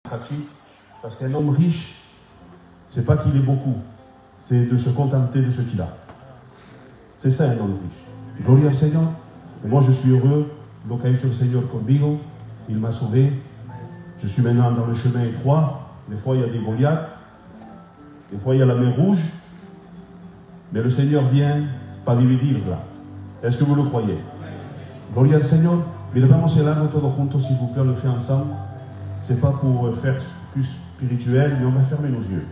pratique, parce qu'un homme riche, c'est pas qu'il ait beaucoup, c'est de se contenter de ce qu'il a. C'est ça un homme riche. Gloria al Señor. Et moi je suis heureux, lo que ha hecho el Señor conmigo, il m'a sauvé. Je suis maintenant dans le chemin étroit, des fois il y a des Goliaths, des fois il y a la mer rouge, mais le Seigneur vient para dividirla. Est-ce que vous le croyez? Gloria al Señor. Mire, vamos a orar todos juntos, s'il vous plaît, on le fait ensemble. C'est pas pour faire plus spirituel, mais on va fermer nos yeux.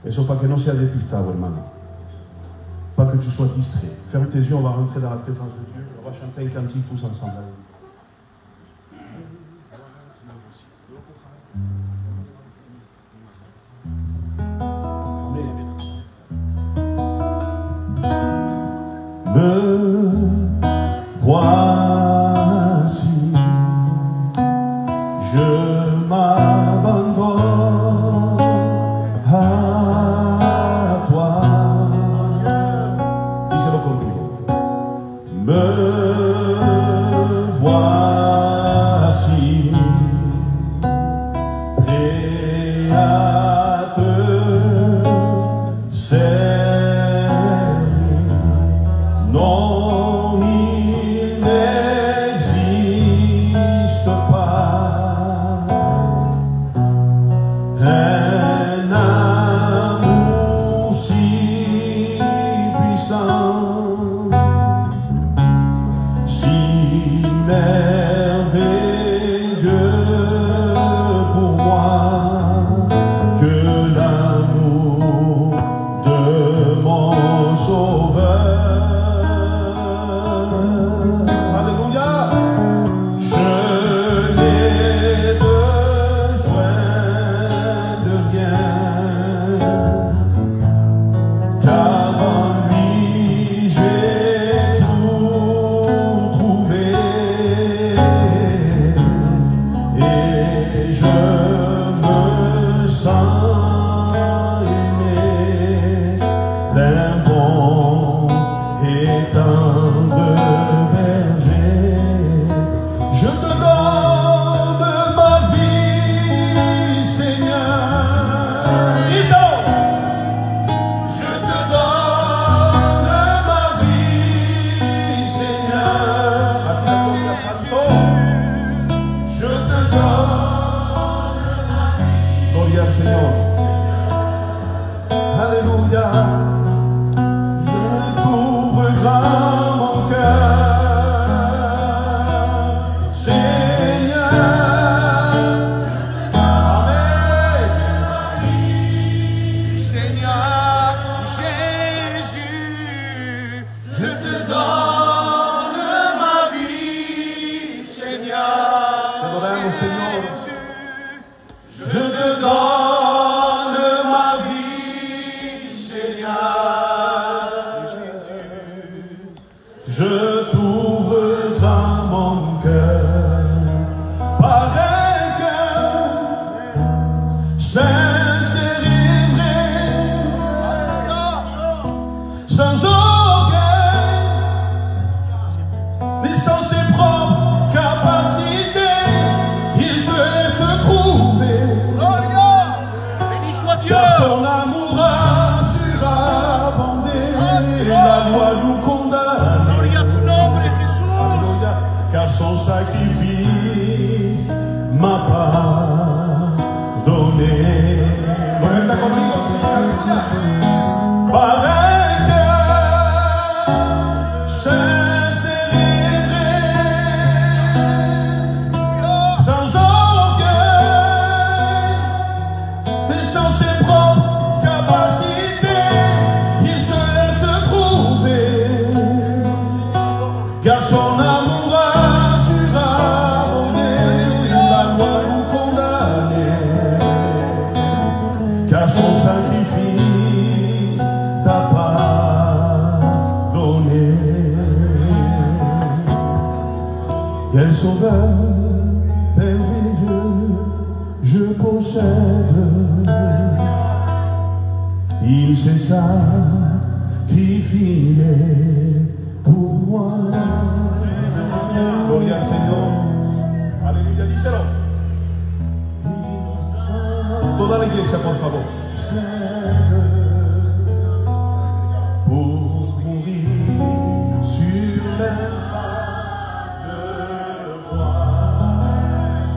Eso para que no sea despistado, hermano. Pas que tu sois distrait. Ferme tes yeux, on va rentrer dans la présence de Dieu. On va chanter un cantique tous ensemble. Me voici, je m'abandonne à toi. Díselo conmigo. Me voici, prêt à te servir. Non, il n'existe pas un amour si puissant, si merveilleux pour moi que l'amour de mon Sauveur. Il s'est sacrifié pour moi. Gloria al Señor. Aleluya, díselo. Toda la iglesia, por favor. Pour mourir sur les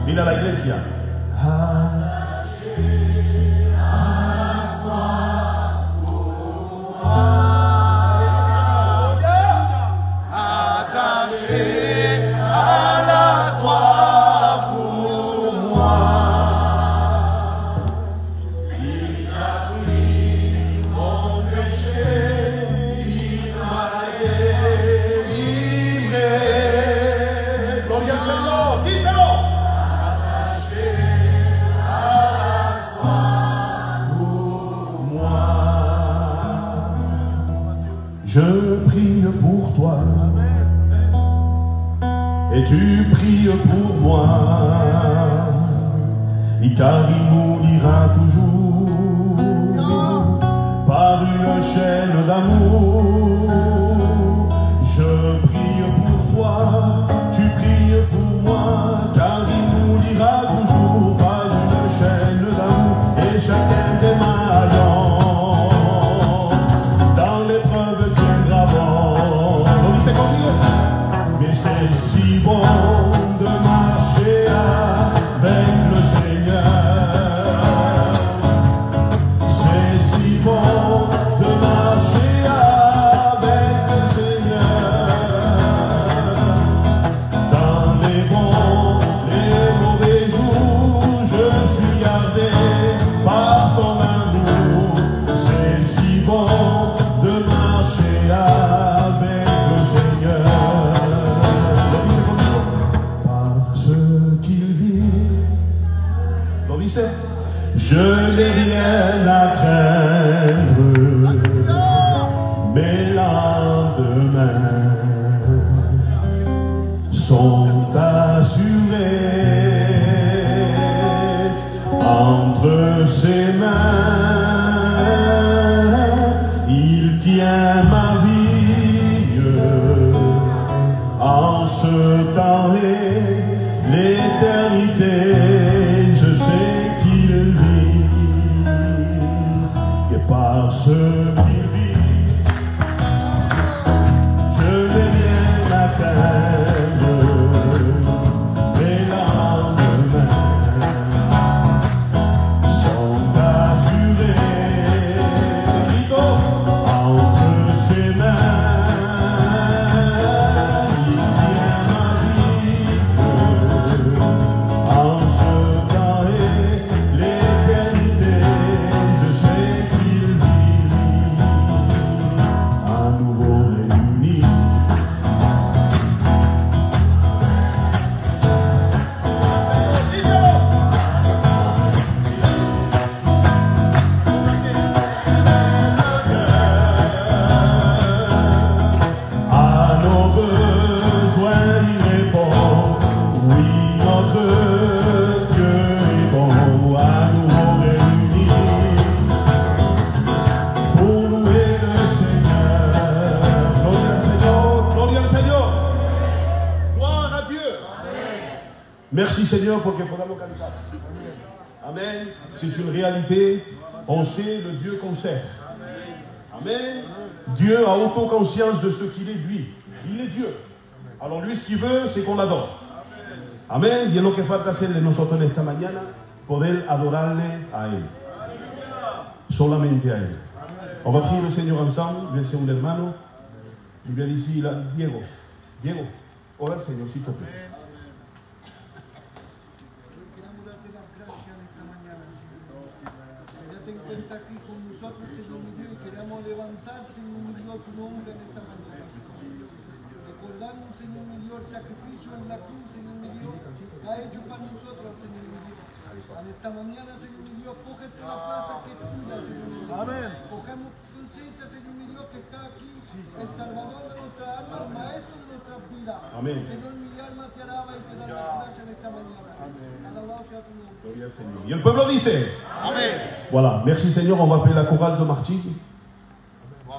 mira la iglesia. Attaché à la croix pour moi. Il a pris mon péché, il m'a délivré. Gloria al Señor, díselo. Je prie pour toi et tu pries pour moi, et car il nous liera toujours par une chaîne d'amour. Je prie pour toi, tu pries pour moi, car il nous liera toujours par une chaîne d'amour, et chacun des maillons mais c'est si bon de marcher avec le Seigneur. C'est si bon de marcher avec le Seigneur. Dans les bons, les mauvais jours, je suis gardé par ton amour. C'est si bon de marcher avec le Seigneur. Je n'ai rien à craindre, mes lendemains sont assurés entre ses mains. Il tient ma vie en ce temps et l'éternité. Je sais qu'il vit, et par ce qu'il vit, je n'ai rien à craindre. Les lendemains sont assurés entre ses mains. Il tient ma vie en ce temps et l'éternité. Je sais qu'il vit à nouveau réunis. À nos besoins il répond, oui notre Dieu est bon. À nouveau réunis pour louer le Seigneur. Gloria al Señor, gloria al Señor. Gloire à Dieu. Merci Seigneur porque podamos cantar. Amen. C'est une réalité. On sait le Dieu qu'on sert. Amen. Dieu a autoconscience de ce qu'il est lui. Il est Dieu. Alors lui, ce qu'il veut, c'est qu'on l'adore. Amén. Y es lo que falta hacerle nosotros en esta mañana, poder adorarle a Él. Solamente a Él. On va prier le Seigneur ensemble. Viens, un hermano. Y viens ici, là, Diego. Diego, ora al Señor, s'il te plaît. Queremos darte las gracias en esta mañana, Señor. Que ya te encuentras aquí con nosotros, Señor mi Dios, y queremos levantar, Señor mi Dios, tu nombre en esta mañana, Señor. Recordarnos, Señor mi Dios, el sacrificio en la cruz, Señor mi Dios, que ha hecho para nosotros, Señor mi Dios. En esta mañana, Señor mi Dios, cógete la plaza que es tuya, Señor mi Dios. Amén. Cogemos conciencia, Señor mi Dios, que está aquí, el Salvador de nuestra alma, el Maestro de nuestras vidas. Amén. Señor, mi alma te alaba y te da las gracias en esta mañana. Alabado sea tu nombre. Gloria al Seigneur. Y el pueblo dice. Amén. Voilà. Merci Seigneur. On va appeler la chorale de Martigues.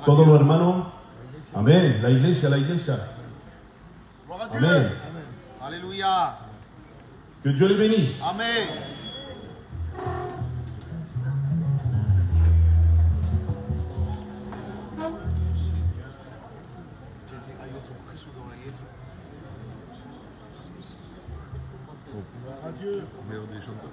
Todos los hermanos. Amén. La iglesia, la iglesia. Gloire à Dieu. Amen. Alléluia. Que Dieu les bénisse. Amen. ici. Adieu. Meilleur des chanteurs.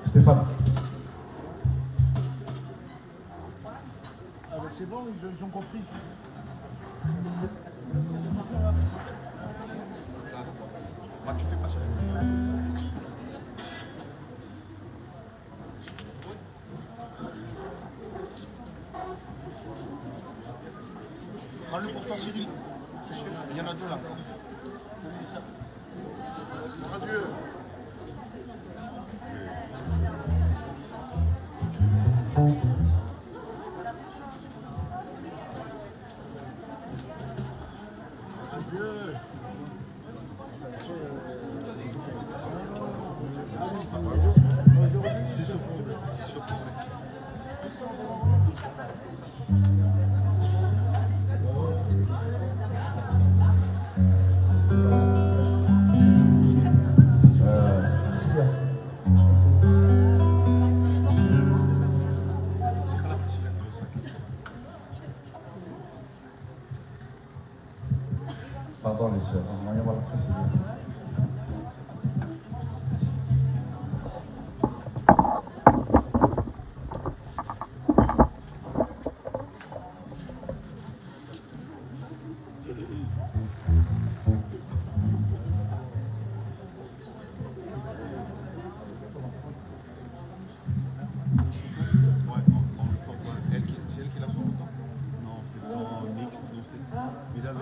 Stéphane. Ah ben c'est bon, ils ont compris. Moi, tu fais pas ça. Prends-le pour toi, Cyril. Il y en a deux là. Adieu. Pardon les sœurs, on va y avoir la précision. C'est elle qui l'a fait longtemps. Non, c'est en mixte, non, c'est. Il avait.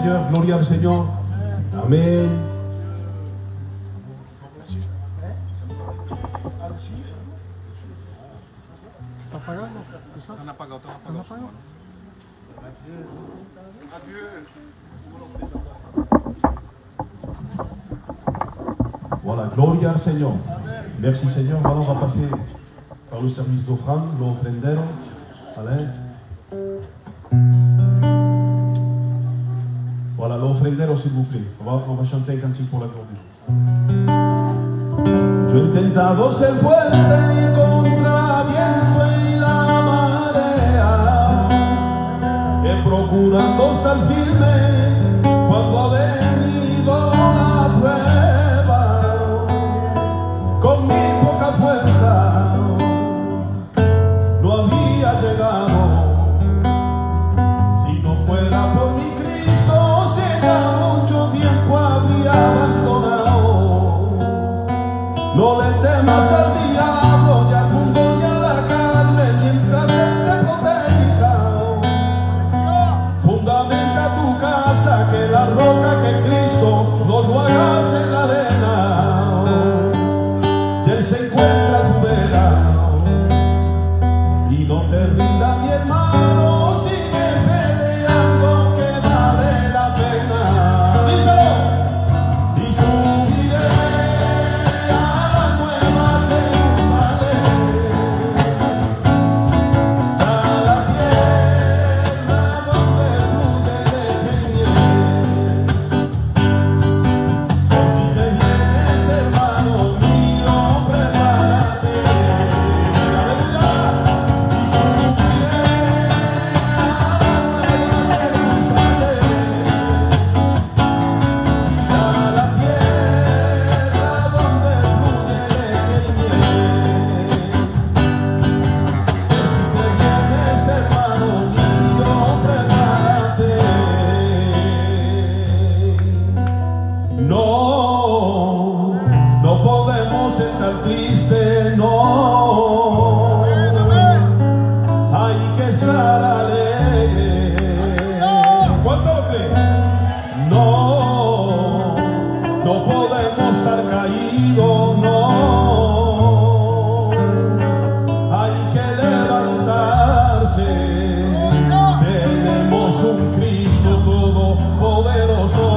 Seigneur, gloria al Señor. Amén. ¿Está pagando? T'en as pagado, t'en as pagado. Voilà, gloria al Señor. Merci Seigneur. Voilà, on va passer par le service d'offrande, l'offrendero. Allez. Voilà, l'offrendero, s'il vous plaît. On va chanter un cantique pour la gloire de Dieu. Yo he intentado ser fuerte y contra viento y la marea, he procurado estar firme cuando ha venido la prueba. Con mi poca fuerza no había llegado. Si no fuera por mi Cristo, si ya mucho tiempo habría abandonado. No le temas al diablo, ni al mundo, ni a la carne, mientras Él te proteja. Fundamenta tu casa, que la roca que Cristo no lo hagas en la arena. Y Él se encuentra a tu vera. Y no te rindas, mi hermano, sigue peleando, que vale la pena. Díselo. Y subiré a la nueva Jerusalén, a la tierra donde fluye leche y miel. Por si te vienes, hermano mío, prepárate. Aleluya. Y subiré a la nueva Jerusalén, a la tierra donde fluye leche y miel. Si te vienes, hermano mío, prepárate. No, no podemos estar tristes, no. Hay que estar alegre. ¿Cuánto lo creen? No, no podemos estar caídos, no. Hay que levantarse. Tenemos un Cristo todopoderoso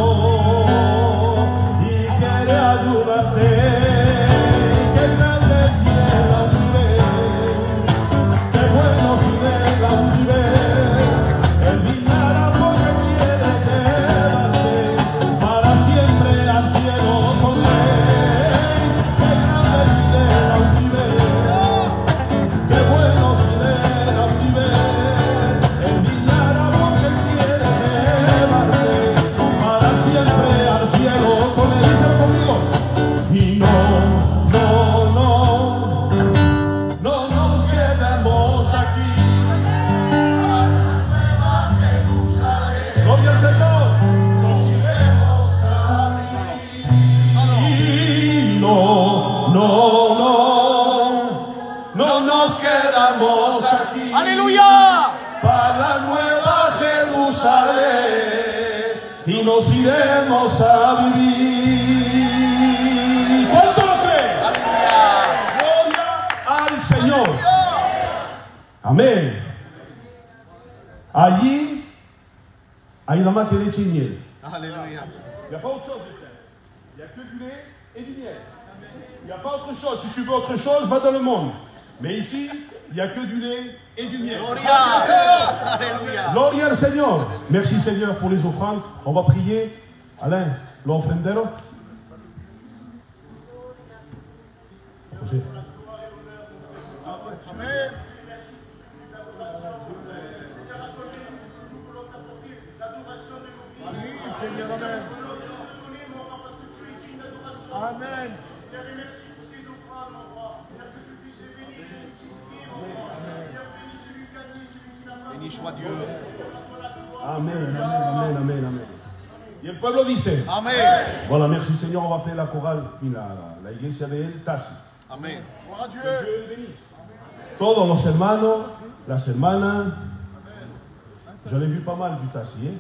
y quiere ayudarte. Que grande si Él la vive, qué bueno si Él la vive. Él viniera porque quiere quedarte para siempre al cielo con Él. Qué grande si Él la vive, qué bueno si Él la vive. Él viniera porque quiere quedarte para siempre al cielo con Él. Díselo conmigo. Y no nos quedamos aquí. Gloria al Señor. Y no nos quedamos aquí. ¡Aleluya! Para la nueva Jerusalén y nos iremos a vivir. ¿Cuánto lo cree? Gloria al Señor. Amén. Allí hay nada más que leche y miel. Alléluia. Il n'y a pas autre chose, frère. Il n'y a que du lait et du miel. Il n'y a pas autre chose. Si tu veux autre chose, va dans le monde. Mais ici, il n'y a que du lait et du miel. Gloria. Alléluia. Gloria al Señor. Merci Seigneur pour les offrandes. On va prier. Alain, l'offrendero. Amén. Oui, Seigneur, Amen. Amen. Béni soit Dieu. Amén, amén, amén, amén. Y el pueblo dice. Amén. Voilà, merci Seigneur. On va appeler la chorale, puis la iglesia de él, Tassi. Amén. Gloire à Dieu. Dieu le bénisse. Todos los hermanos, las hermanas. J'en ai vu pas mal du Tassi, hein?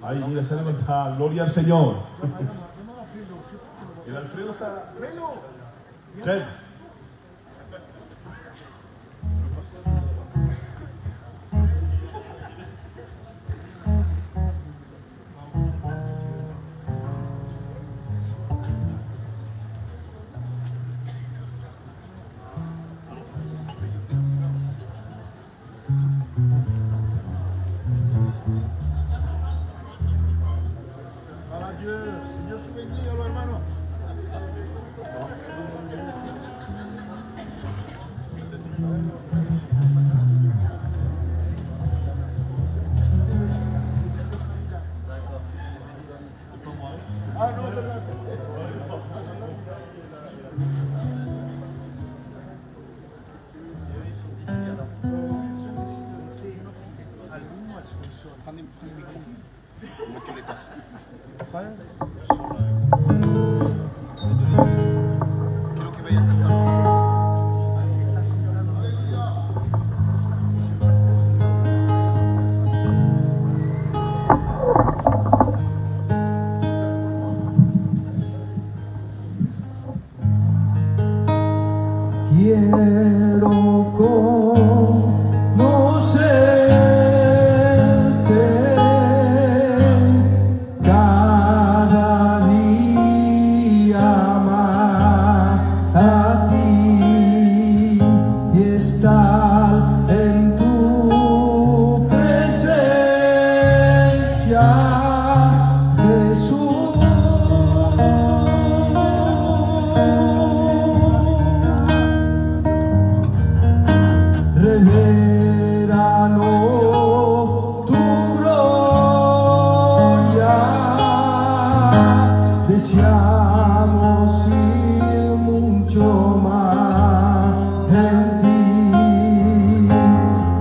Ahí, mira, se levanta. Gloria al Señor. El Alfredo está. Fred. Para Dios, Señor su bendiga, los hermanos. Ah, no, verdad. Prends des micros. Moi, tu les tasses. Quiero que vaya a intentar. Quiero conocerte cada día más a ti y estar en tu presencia, Jesús. Revélanos tu gloria, deseamos ir mucho más en ti,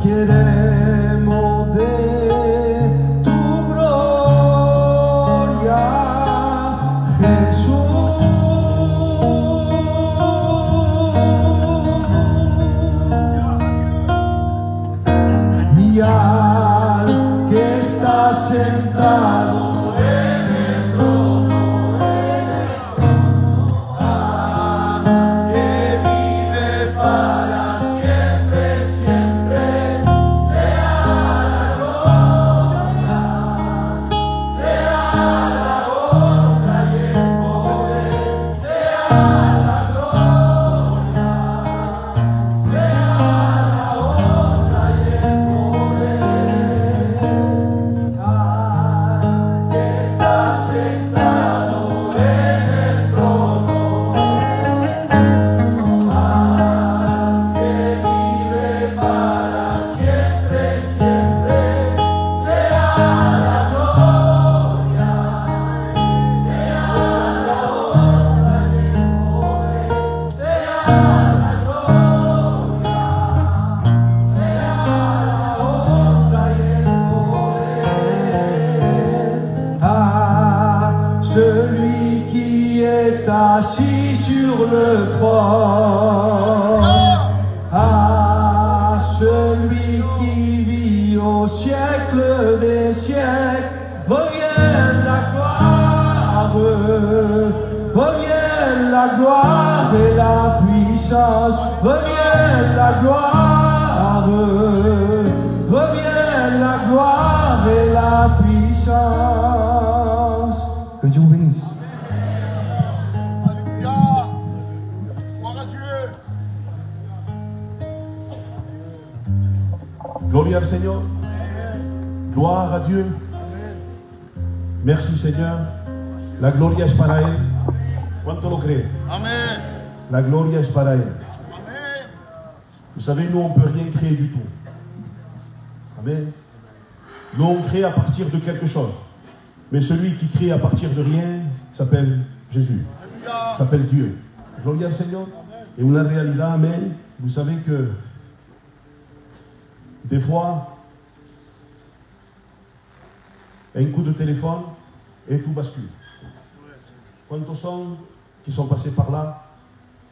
queremos de tu gloria, Jesús. Y al que está sentado en el trono, que vive para siempre, siempre, sea la gloria, sea la honra y el poder, sea la gloria, sea la honra y el poder. Que está sentado en el trono, que vive para siempre, siempre, sea la gloria, sea la honra y el poder, sea la gloria, sea la honra y el poder à celui qui est assis sur le trône, à celui qui vit au siècle des siècles. Revienne la gloire, revienne la gloire et la puissance, revienne la gloire, revienne la gloire et la puissance. Que Dieu vous bénisse. Alléluia. Gloire à Dieu. Gloria al Señor. Gloire à Dieu. Merci Seigneur. La gloria es para Él. ¿Cuánto lo cree? Amen. La gloria es para Él. Amen. Vous savez, nous, on ne peut rien créer du tout. Amen. Nous, on crée à partir de quelque chose. Mais celui qui crée à partir de rien s'appelle Jésus. Alléluia. S'appelle Dieu. Gloria al Señor. Et una realidad, amen. Vous savez que des fois, un coup de téléphone et tout bascule. Quantos sont qui sont passés par là,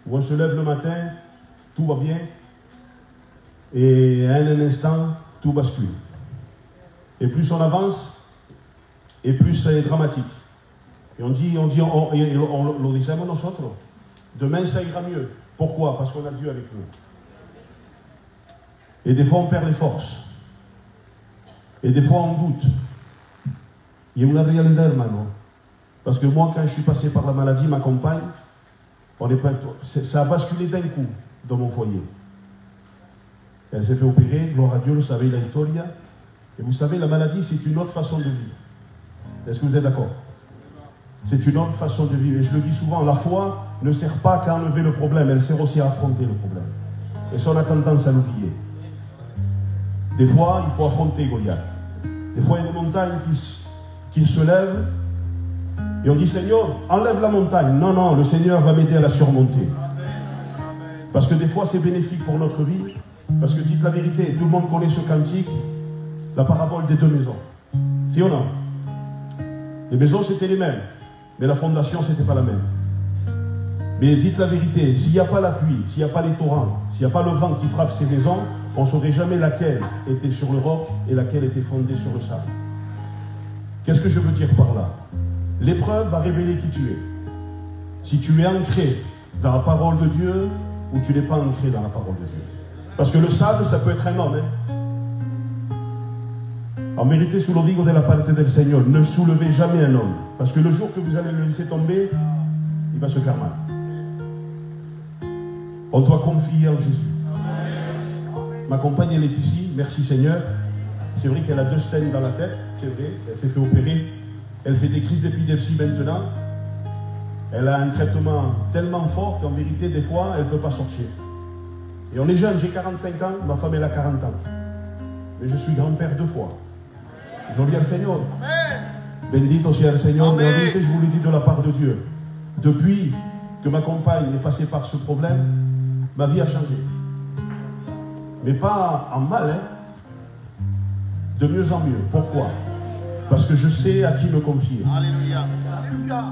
où on se lève le matin, tout va bien, et à un instant, tout bascule. Et plus on avance, et plus c'est dramatique. Et on lo decimos nosotros. Demain, ça ira mieux. Pourquoi? Parce qu'on a Dieu avec nous. Et des fois, on perd les forces. Et des fois, on doute. Il y a une réalité, hermano. Parce que moi, quand je suis passé par la maladie, ma compagne, ça a basculé d'un coup dans mon foyer. Elle s'est fait opérer, gloire à Dieu, vous savez, la historia. Et vous savez, la maladie, c'est une autre façon de vivre. Est-ce que vous êtes d'accord? C'est une autre façon de vivre. Et je le dis souvent, la foi ne sert pas qu'à enlever le problème, elle sert aussi à affronter le problème. Et ça, on a tendance à l'oublier. Des fois, il faut affronter Goliath. Des fois, il y a des montagnes qui se lèvent. Et on dit, Seigneur, enlève la montagne. Non, non, le Seigneur va m'aider à la surmonter. Parce que des fois, c'est bénéfique pour notre vie. Parce que dites la vérité, tout le monde connaît ce cantique, la parabole des deux maisons. Si ou non? Les maisons, c'était les mêmes. Mais la fondation, c'était pas la même. Mais dites la vérité, s'il n'y a pas la pluie, s'il n'y a pas les torrents, s'il n'y a pas le vent qui frappe ces maisons, on ne saurait jamais laquelle était sur le roc et laquelle était fondée sur le sable. Qu'est-ce que je veux dire par là? L'épreuve va révéler qui tu es. Si tu es ancré dans la parole de Dieu ou tu n'es pas ancré dans la parole de Dieu. Parce que le sable, ça peut être un homme. En vérité, sous le digo de la parte del Seigneur, ne soulevez jamais un homme. Parce que le jour que vous allez le laisser tomber, il va se faire mal. On doit confier en Jésus. Ma compagne, elle est ici, merci Seigneur. C'est vrai qu'elle a 2 stènes dans la tête, c'est vrai, elle s'est fait opérer. Elle fait des crises d'épilepsie maintenant. Elle a un traitement tellement fort qu'en vérité, des fois, elle ne peut pas sortir. Et on est jeune, j'ai 45 ans, ma femme elle a 40 ans. Mais je suis grand-père 2 fois. Gloria al Seigneur. Bendito sea el Seigneur. Mais en vérité, je vous le dis de la part de Dieu. Depuis que ma compagne est passée par ce problème, ma vie a changé. Mais pas en mal, hein. De mieux en mieux. Pourquoi? Parce que je sais à qui me confier. Alléluia. Alléluia.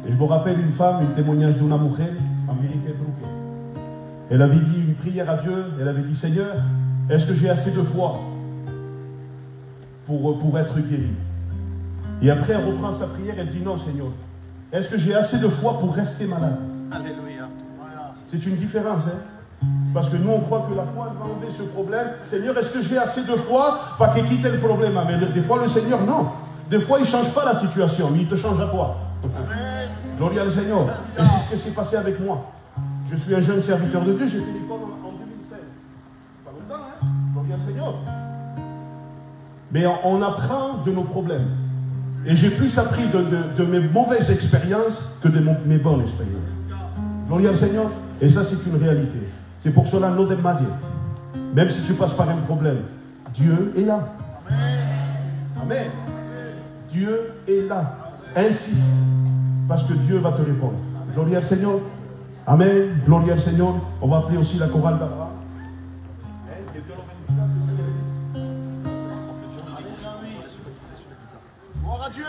Et je me rappelle une femme, un témoignage d'une mujer, en vérité truquée. Elle avait dit une prière à Dieu, elle avait dit, Seigneur, est-ce que j'ai assez de foi pour être guéri? Et après, elle reprend sa prière, elle dit, non, Seigneur, est-ce que j'ai assez de foi pour rester malade? Alléluia. Voilà. C'est une différence, hein? Parce que nous, on croit que la foi va enlever ce problème. Seigneur, est-ce que j'ai assez de foi pour qu'il quitte le problème? Mais des fois, le Seigneur, non. Des fois, il ne change pas la situation, mais il te change à toi. Amen. Gloria al Seigneur. Et c'est ce qui s'est passé avec moi. Je suis un jeune serviteur de Dieu, j'ai fait l'école en 2016. Pas longtemps, hein? Gloria al Seigneur. Mais on apprend de nos problèmes. Et j'ai plus appris de mes mauvaises expériences que de mes bonnes expériences. Gloria al Seigneur. Et ça, c'est une réalité. C'est pour cela, no desmayes. Même si tu passes par un problème, Dieu est là. Amen. Dieu est là. Insiste. Parce que Dieu va te répondre. Gloria al Seigneur. Amen. Gloria al Seigneur. On va appeler aussi la chorale d'Abraham. Gloire à Dieu.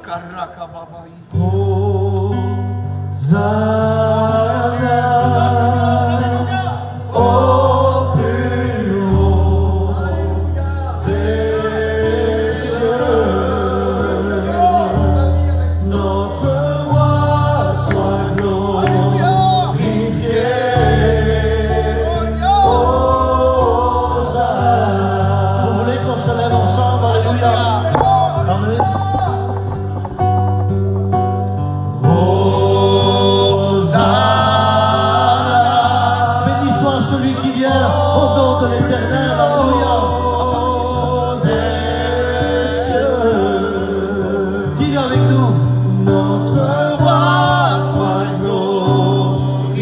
Au plus haut des cieux, notre roi soit glorifié. Hosanna. Vous voulez qu'on se lève ensemble? Alléluia. Amen. Celui qui vient au nom de l'Éternel, alléluia. Des cieux, dis-le avec nous. Notre roi soit glorifié.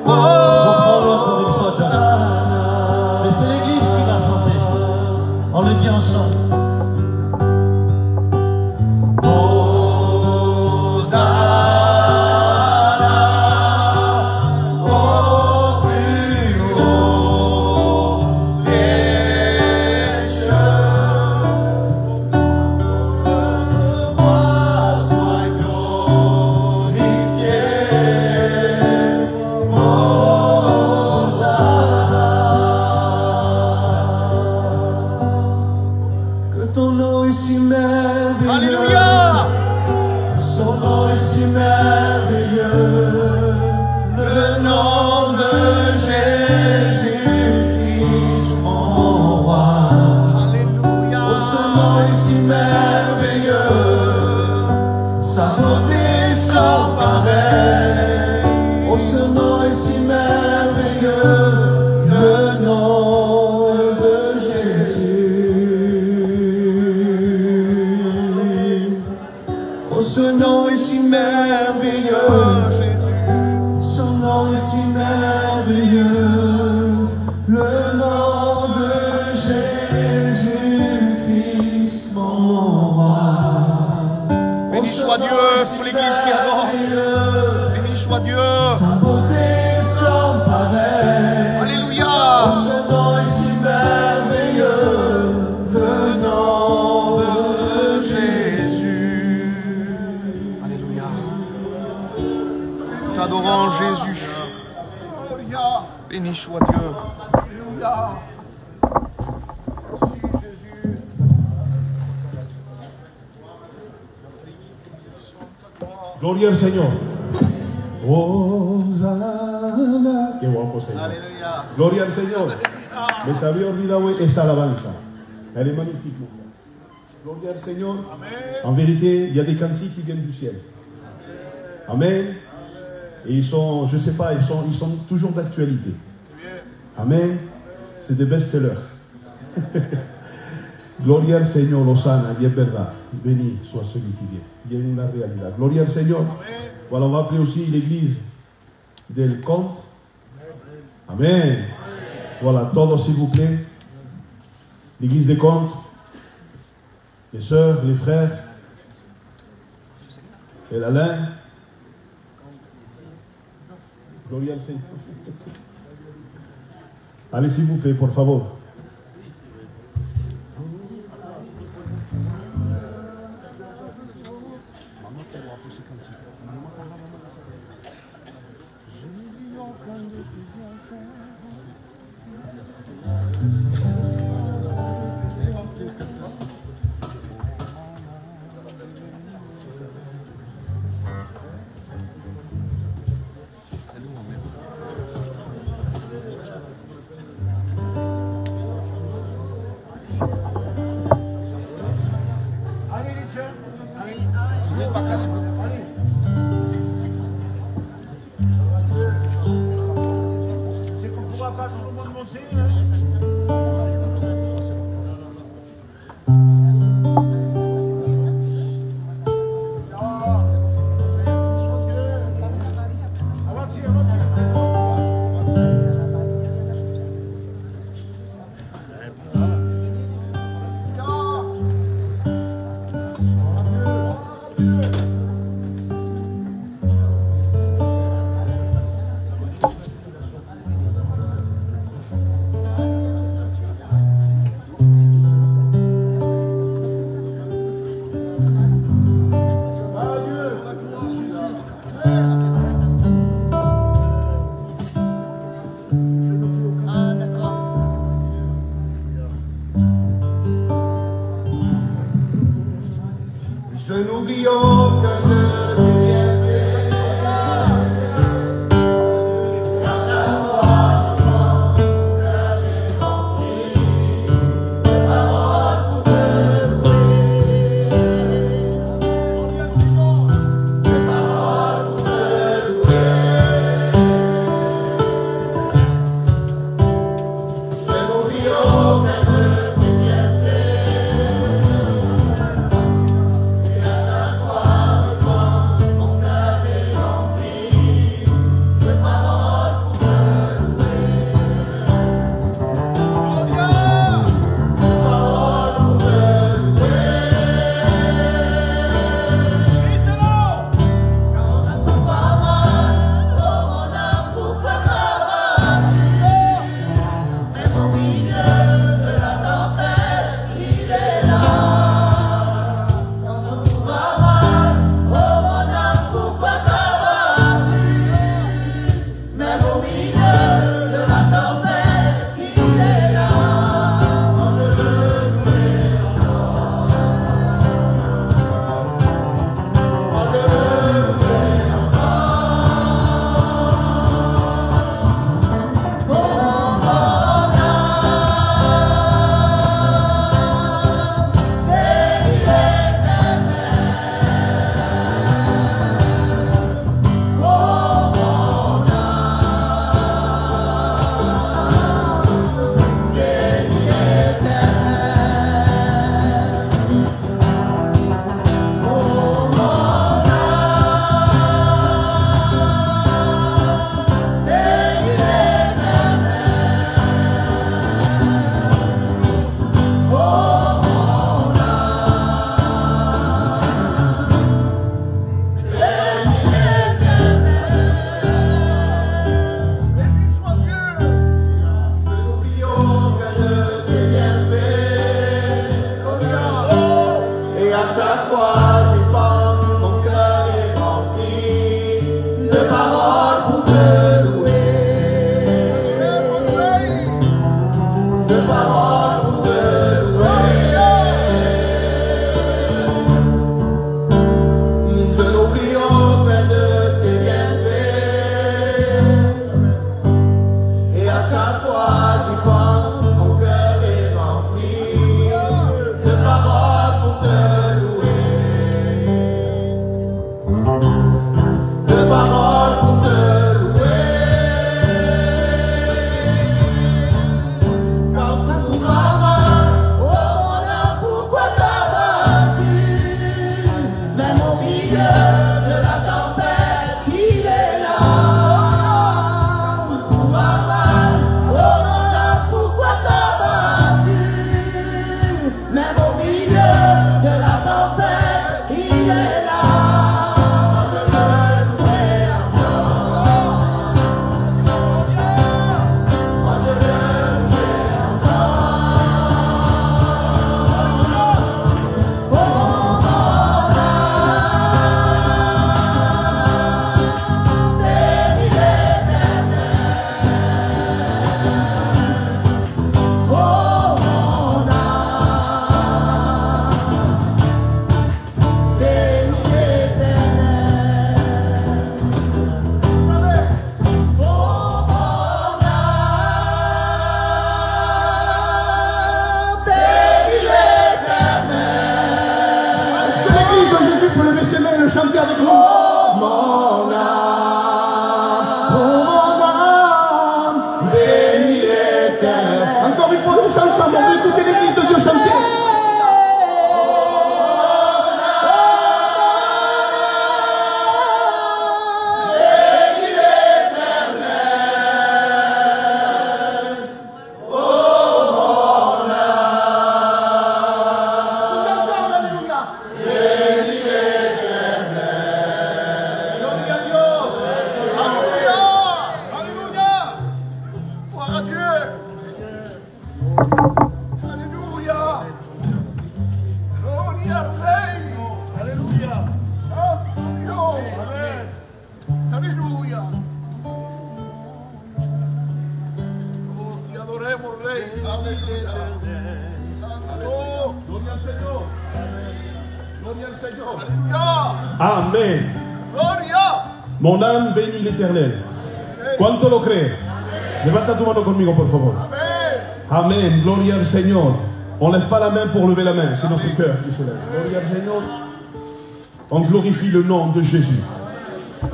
Oh, encore une fois, mais c'est l'Église qui va chanter. On le dit ensemble. Béni soit Dieu. Gloria al Señor. Hosanna. Qué guapo, Señor. Alléluia. Gloria al Señor. Me se había olvidado esa alabanza. Elle est magnifique. Gloria al Señor. En vérité, il y a des cantiques qui viennent du ciel. Amen. Et ils sont, je ne sais pas, ils sont toujours d'actualité. Amen. C'est des best-sellers. Gloria al Señor, Hosanna, y es verdad. Béni soit celui qui vient. Il y a une réalité. Gloria al Señor. Voilà, on va appeler aussi l'église del Conte. Amen. Voilà, todos s'il vous plaît. L'église des Contes. Les sœurs, les frères. Et l'Alain. Gloria al Señor. Allez, s'il vous plaît, por favor. Je n'oublie aucun de tes bienfaits. À chaque fois, je pense mon cœur est rempli de paroles pour te louer. De paroles pour te louer. Je n'oublie aucun de tes bienfaits. Et à chaque fois, je pense mon cœur est rempli de paroles pour te louer. De paroles pour te louer. Quand on a tout pas mal, oh mon âme, pourquoi travailles-tu? Même au milieu de la tempête, il est là. Quand on tout va mal, oh mon âme, pourquoi travailles-tu? Même au milieu de la tempête, il est là. Moi je veux louer encore. Moi je veux louer encore. Oh mon âme, bénis l'Éternel. Oh mon âme, bénis l'Éternel. Oh mon âme, bénis l'Éternel. Oh mon âme, bénis l'Éternel. Béni soit Dieu. Je n'oublie aucun de tes bienfaits. Et à chaque fois j'y pense, mon cœur est rempli de paroles pour te louer. De paroles pour te louer. Je n'oublie aucun de tes bienfaits. Et à chaque fois j'y pense, mon cœur est rempli de paroles pour te louer. De paroles pour te louer. Quand tout va mal, oh mon âme, pourquoi travailles-tu? Même au milieu de la tempête, il est là. Tout va mal, oh mon âme, pourquoi travailles-tu? Même au milieu de la tempête, il est là. Moi je veux louer encore. Moi je veux louer encore. Oh mon âme, bénis l'Éternel. Oh mon âme, bénis l'Éternel. Oh mon âme, bénis l'Éternel. Est-ce que l'église de Jésus peut lever ses mains et le chanter avec nous? Oh mon âme, bénis l'Éternel. Encore une fois, tous ensemble, on veut écouter l'église de Dieu chanter. Bénis l'Éternel. Oh mon âme. Tous ensemble, alléluia. Bénis l'Éternel. Gloria a Dios. Alléluia. Alléluia. Gloire à Dieu. Alléluia. Gloria al Rey. Alléluia. Oh Dios. Amen. Alléluia. Oh, te adoremos, Rey. Alléluia. Santo. Gloria al Señor. Gloria al Señor. Aleluya. Amén. Gloria. Mon âme bénit l'Éternel. ¿Cuánto lo cree? Levanta tu mano conmigo, por favor. Amén. Amen. Gloria al Señor. On ne lève pas la main pour lever la main. C'est notre cœur qui se lève. Gloria al Señor. On glorifie le nom de Jésus.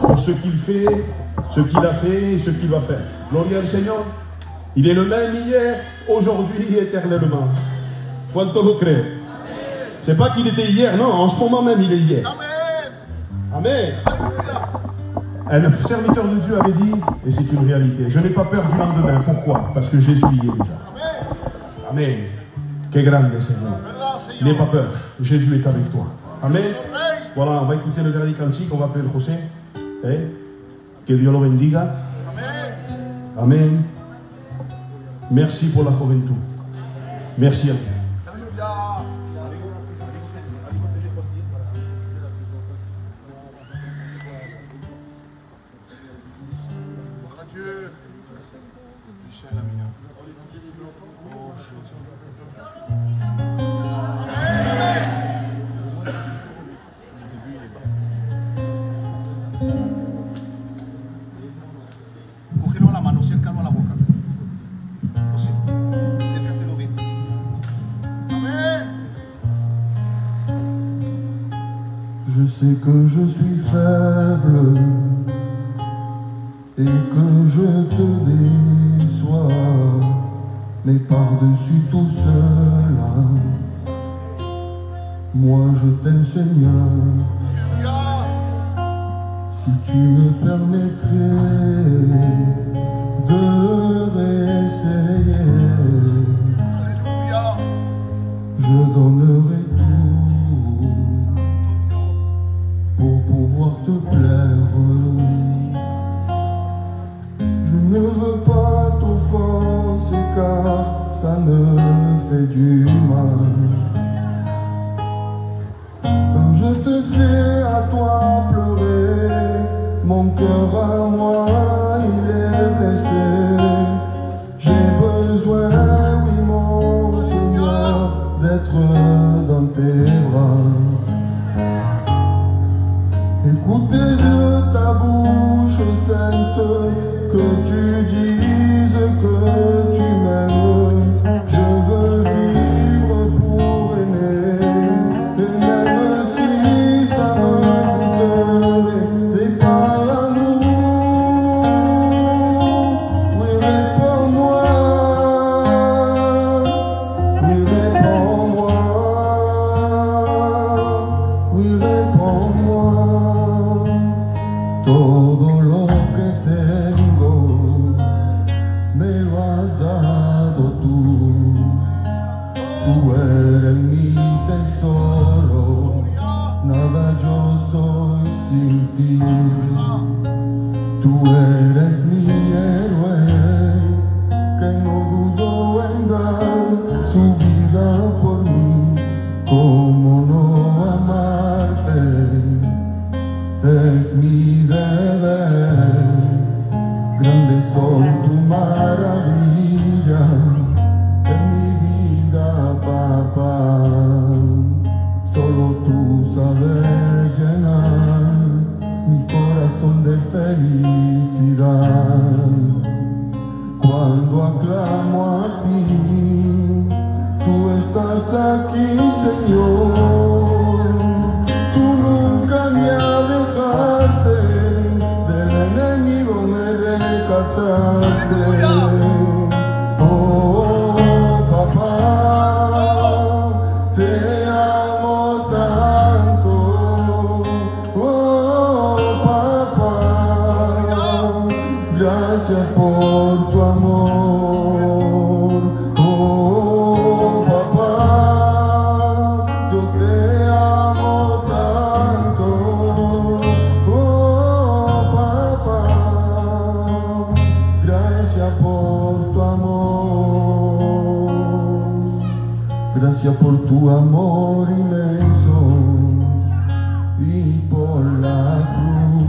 Pour ce qu'il fait, ce qu'il a fait et ce qu'il va faire. Gloria al Señor. Il est le même hier, aujourd'hui et éternellement. ¿Cuánto lo cree? C'est pas qu'il était hier, non. En ce moment même, il est hier. Amen. Amen. Alléluia. Un serviteur de Dieu avait dit, et c'est une réalité, je n'ai pas peur du lendemain. Pourquoi? Parce que Jésus y est déjà. Amen. Amen. Que grande Seigneur. Verdad, N'aie Señor. pas peur. Jésus est avec toi. Amen. Son rey. Voilà, on va écouter le dernier cantique. On va appeler le José. Que Dieu le bendiga. Amen. Amen. Merci pour la juventud. Merci à vous. Alléluia. Gloire à Dieu. Michel Lamina. Oh Jésus. Amen, amen. Cógelo a la mano, cércalo a la boca. José, acércatelo bien. Amén. Je sais que je suis faible et que je te déçois, mais par-dessus tout cela, moi je t'aime Seigneur. Alléluia. Si tu me permettrais de réessayer, Alléluia. je donnerai tout pour pouvoir te plaire. Je ne veux pas t'offenser car ça me fait du mal. Comme je te fais à toi pleurer, mon cœur à moi il est blessé. J'ai besoin, oui mon Seigneur, d'être dans tes bras. Écoutez de ta bouche sainte que tu dises que tu m'aimes. Je veux vivre pour aimer, et même si ça me coûterait des par amour. Oui, réponds-moi, oui, réponds-moi, oui, réponds-moi. Todo lo que tengo me lo has dado tú. Tú eres mi tesoro, nada yo soy sin ti. Tú eres mi héroe, que no dudó en dar su vida por mí. ¿Cómo no amarte? Es mi deber. Grandes son tu maravilla en mi vida, papá. Solo tú sabes llenar mi corazón de felicidad. Cuando aclamo a ti, tú estás aquí, Señor. Tú nunca me alejaste, del enemigo me rescataste. Oh, papá, te amo tanto. Oh, papá, gracias por tu amor. Oh, papá, yo te amo tanto. Oh, papá, gracias por tu amor. Gracias por tu amor inmenso y por la cruz.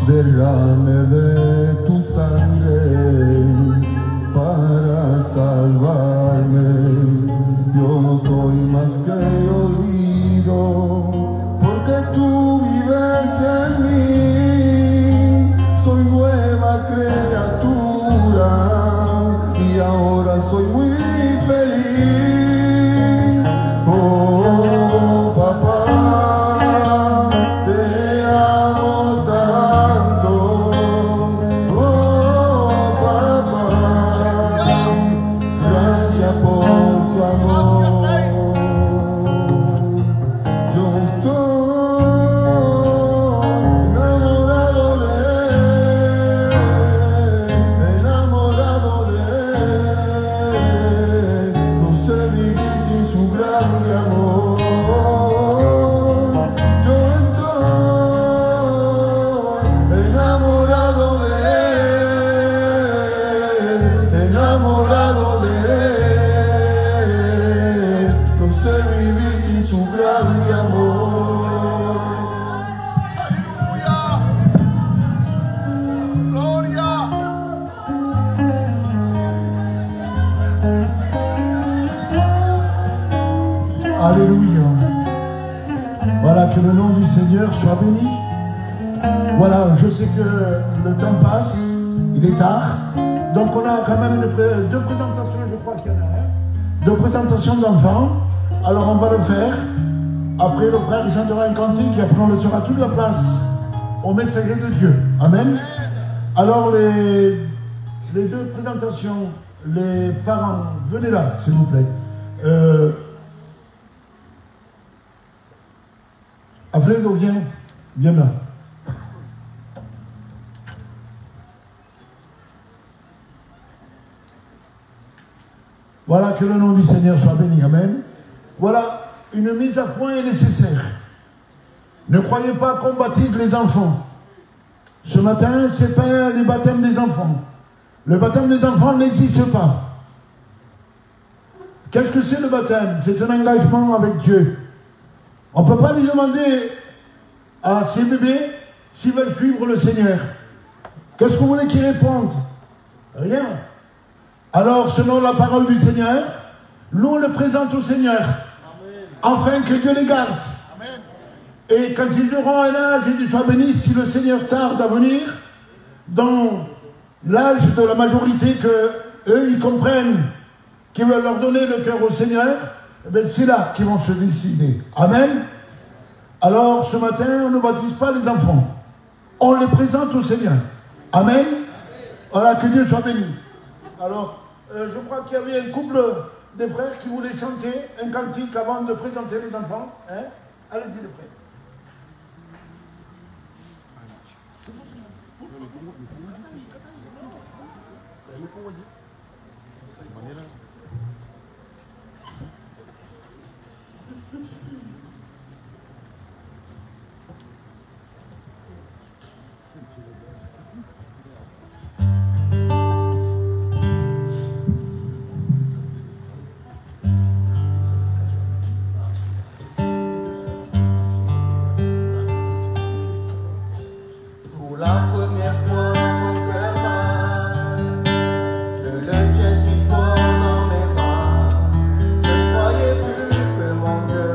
Derrame de tu sangre para salvarme. Yo no soy más que olvido contigo, porque tú vives en mí. Soy nueva criatura y ahora estoy muy feliz. Oh, papá, te amo tanto. Oh, papá, gracias por tu amor. Yo estoy enamorado de él, enamorado de él. No sé vivir sin su gran amor. Yo estoy enamorado de él, enamorado de él. No sé vivir sin su gran amor. Aleluya. Gloria. Alléluia. Voilà, que le nom du Seigneur soit béni. Voilà, je sais que le temps passe, il est tard. Donc on a quand même deux présentations, je crois qu'il y en a un. Deux présentations d'enfants. Alors on va le faire. Après le frère chantera un cantique et après on laissera toute la place au messager de Dieu. Amen. Alors les deux présentations, les parents, venez là, s'il vous plaît. Alfredo, viens là. Voilà, que le nom du Seigneur soit béni. Amen. Voilà, une mise à point est nécessaire. Ne croyez pas qu'on baptise les enfants. Ce matin, ce n'est pas le baptême des enfants. Le baptême des enfants n'existe pas. Qu'est-ce que c'est le baptême? C'est un engagement avec Dieu. On ne peut pas lui demander à ces bébés s'ils veulent suivre le Seigneur. Qu'est-ce que vous voulez qu'ils répondent? Rien. Alors, selon la parole du Seigneur, nous on le présente au Seigneur. Amen. Afin que Dieu les garde. Amen. Et quand ils auront un âge, et Dieu soit béni, si le Seigneur tarde à venir, dans l'âge de la majorité, que eux ils comprennent qu'ils veulent leur donner le cœur au Seigneur, eh c'est là qu'ils vont se décider. Amen. Alors, ce matin, on ne baptise pas les enfants. On les présente au Seigneur. Amen. Voilà, que Dieu soit béni. Alors, je crois qu'il y avait un couple de frères qui voulaient chanter un cantique avant de présenter les enfants. Hein? Allez-y, les frères. Pour la première fois, son cœur bat. Je le tiens si fort dans mes bras. Je ne croyais plus que mon cœur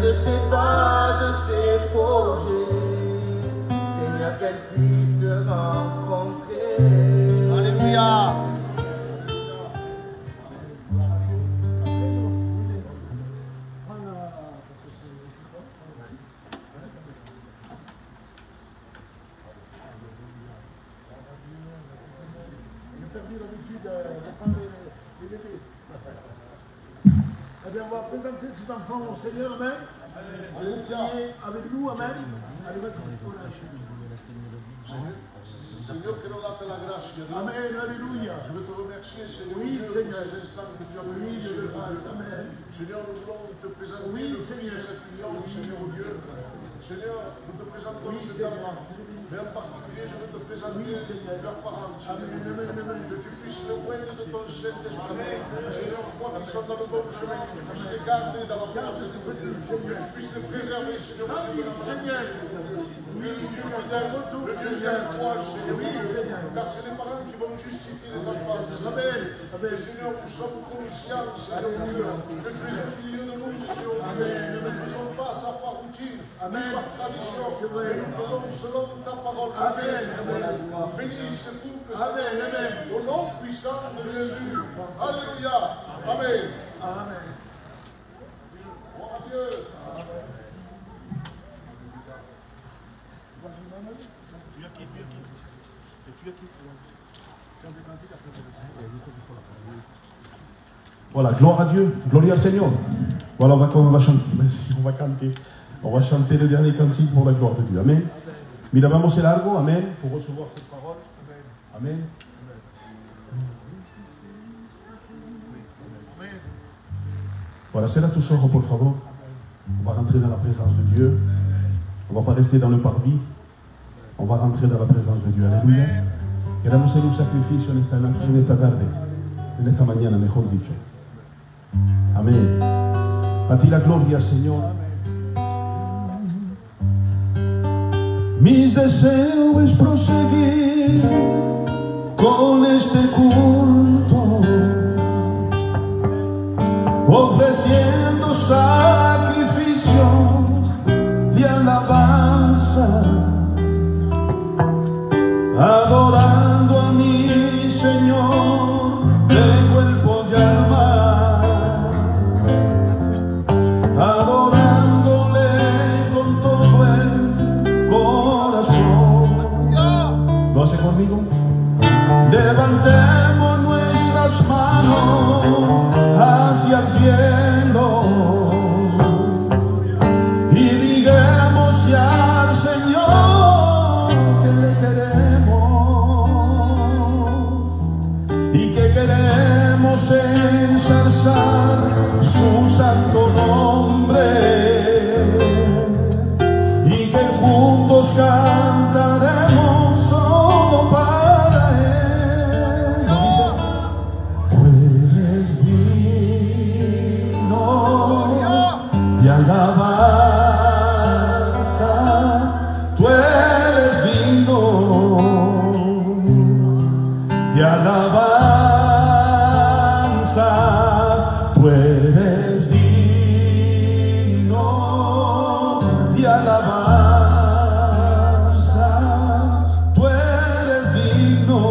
de ses pas, de ses projets. Seigneur, qu'elle puisse te rencontrer. Alléluia. J'ai perdu l'habitude de prendre les bébés. Eh bien, on va présenter ces enfants au Seigneur, amen. Allez prier avec nous, amen. Allez, vas-y. Seigneur, que l'on a fait la grâce. Amen, alléluia. Je veux te remercier, Seigneur, Oui, Dieu, Seigneur. pour ces instants que tu as Oui, permis, je le Seigneur, fasse, Dieu. amen. Seigneur, nous voulons te présenter Oui, le fruit Seigneur. de cette union, Seigneur Dieu. Seigneur, nous te présentons Oui, ces Seigneur. enfants. Mais en particulier, je veux te présenter Oui, Seigneur. leurs parents, Seigneur. Amen, amen, amen. Que tu puisses le moindre de ton Saint-Esprit. Seigneur, toi qui sont dans le bon chemin, que tu puisses les garder dans la porte. Que tu puisses les préserver, Seigneur. Oui, Seigneur. Oui, Dieu fidèle, le Dieu qui a le courage, Seigneur. Oui, Seigneur. Car c'est les parents qui vont justifier les enfants. Amen. Et Amen. Seigneur, nous sommes conscients, Seigneur, que tu es au milieu de nous, Seigneur. Nous ne faisons pas ça par routine, Amen. ni par tradition. C'est vrai. Mais nous faisons selon ta parole. Amen. Bénis ce couple, Amen. Amen. au nom puissant de Jésus. Alléluia. Amen. Amen. Gloire à Dieu. Voilà, gloire à Dieu, gloire au Seigneur. Voilà, on va chanter. On va canter. On va chanter le dernier cantique pour la gloire de Dieu. Amen. Mira, vamos el algo, amen, pour recevoir cette parole. Amen. Voilà, cierra tus ojos, por favor. On va rentrer dans la présence de Dieu. On ne va pas rester dans le parvis. On va rentrer dans la présence de Dieu. Alléluia. Queremos hacer un sacrificio en esta tarde, en esta mañana, mejor dicho. Amén. A ti la gloria, Señor. Mis deseos es proseguir con este culto, ofreciendo sacrificios de alabanza, adorando a mi Señor de cuerpo y alma, adorándole con todo el corazón. ¿Lo hace conmigo? Levantemos nuestras manos hacia el cielo y digamos ya al Señor que le queremos y que queremos ensalzar su santo nombre y que juntos cantaremos solo para Él. Tú eres digno de alabanza, tú eres digno de alabanza, tú eres digno de alabanza, tú eres digno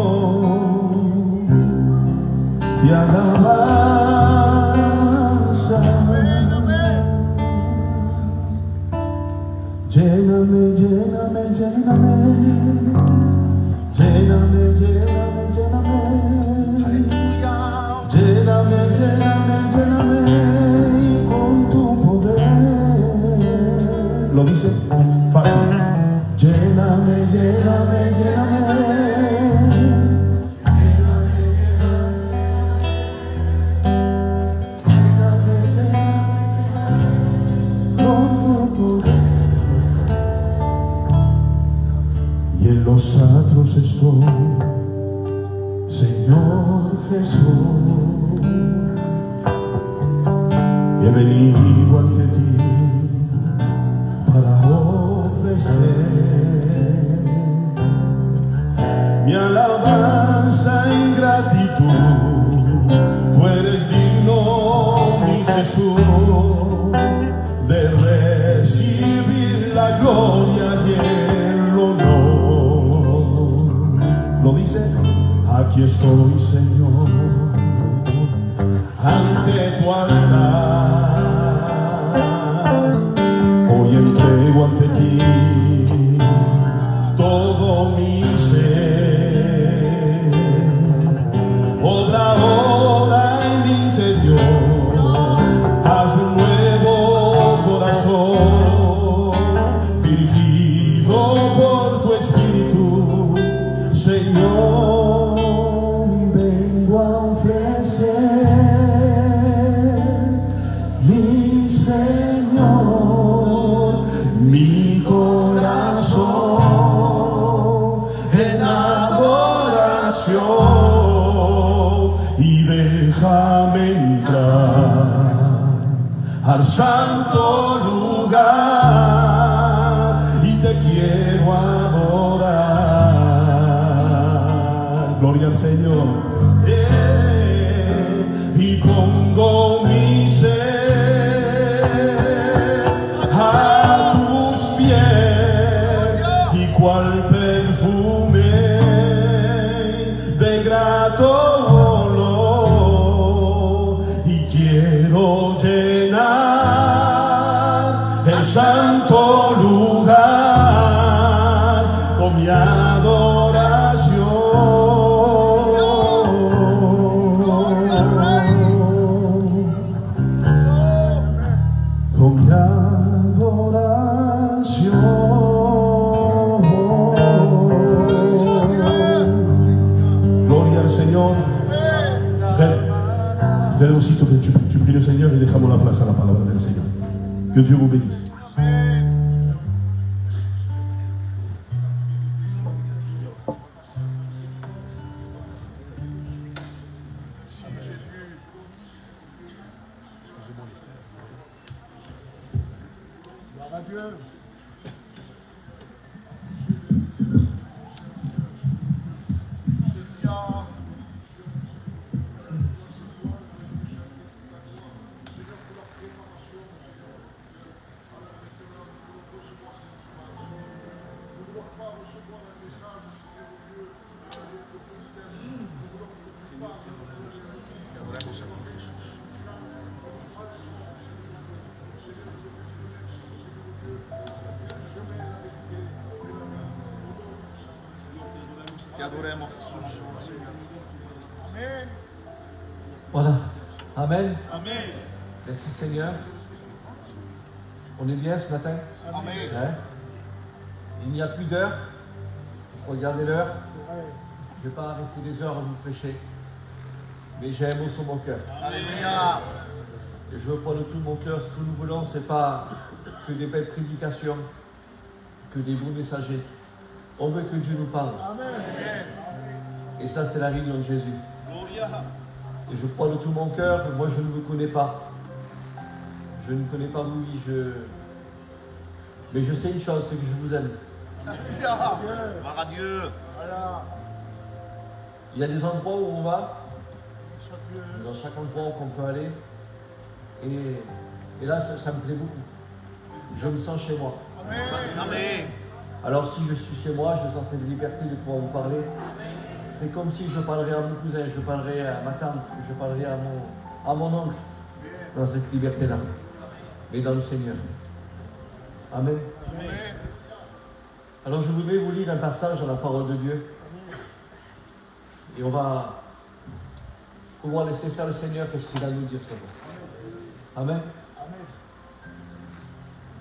de alabanza. Lléname, lléname, lléname, lléname, lléname, lléname. Alléluia. Lléname, lléname, lléname con tu poder. Lo dice fácil. Lléname, lléname, lléname. Lléname, lléname con tu poder. Y en los atros estoy, Señor Jesús, he venido ante ti para ofrecer mi alabanza en gratitud. Tú eres digno, mi Jesús, de la gloria y el honor. Lo dice, aquí estoy, Señor, ante tu altar. Hoy entrego ante ti todo mi ser. Obra ahora en mi interior, haz un nuevo corazón, dirigido por tu Espíritu, Señor. Vengo a ofrecer, mi Señor, mi corazón en adoración, y déjame entrar al santo lugar, y te quiero adorar. Gloria al Señor. Y pongo mi ser a tus pies, y cual perfume de grato olor, y quiero llenar el santo lugar con mi adoración, con mi adoración. Gloria al Señor. Frère, aussitôt que tu pries le Seigneur et dejamos la place à la parole du Seigneur. Que Dieu vous bénisse. Gloire à Dieu. Ti adoriamo Gesù. Amen. Voilà. Amen. Amen. Merci Seigneur. On est bien ce matin? Amen. Hein? Il n'y a plus d'heure. Regardez l'heure. Je ne vais pas rester des heures à vous prêcher. Mais j'ai un mot sur mon cœur. Alléluia. Et je veux prendre de tout mon cœur. Ce que nous voulons, ce n'est pas que des belles prédications, que des bons messagers. On veut que Dieu nous parle. Et ça, c'est la réunion de Jésus. Gloria. Et je crois de tout mon cœur, moi je ne vous connais pas. Je ne connais pas Louis, mais je sais une chose, c'est que je vous aime. Alléluia. Gloire à Dieu. Voilà. Il y a des endroits où on va, Soit Dieu. dans chaque endroit où on peut aller. Et là, ça me plaît beaucoup. Je me sens chez moi. Amen. Amen. Alors si je suis chez moi, je sens cette liberté de pouvoir vous parler. C'est comme si je parlerais à mon cousin, je parlerais à ma tante, je parlerais à mon oncle, dans cette liberté-là, mais dans le Seigneur. Amen. Alors je voudrais vous lire un passage dans la parole de Dieu. Et on va pouvoir laisser faire le Seigneur, qu'est-ce qu'il a à nous dire ce matin. Amen.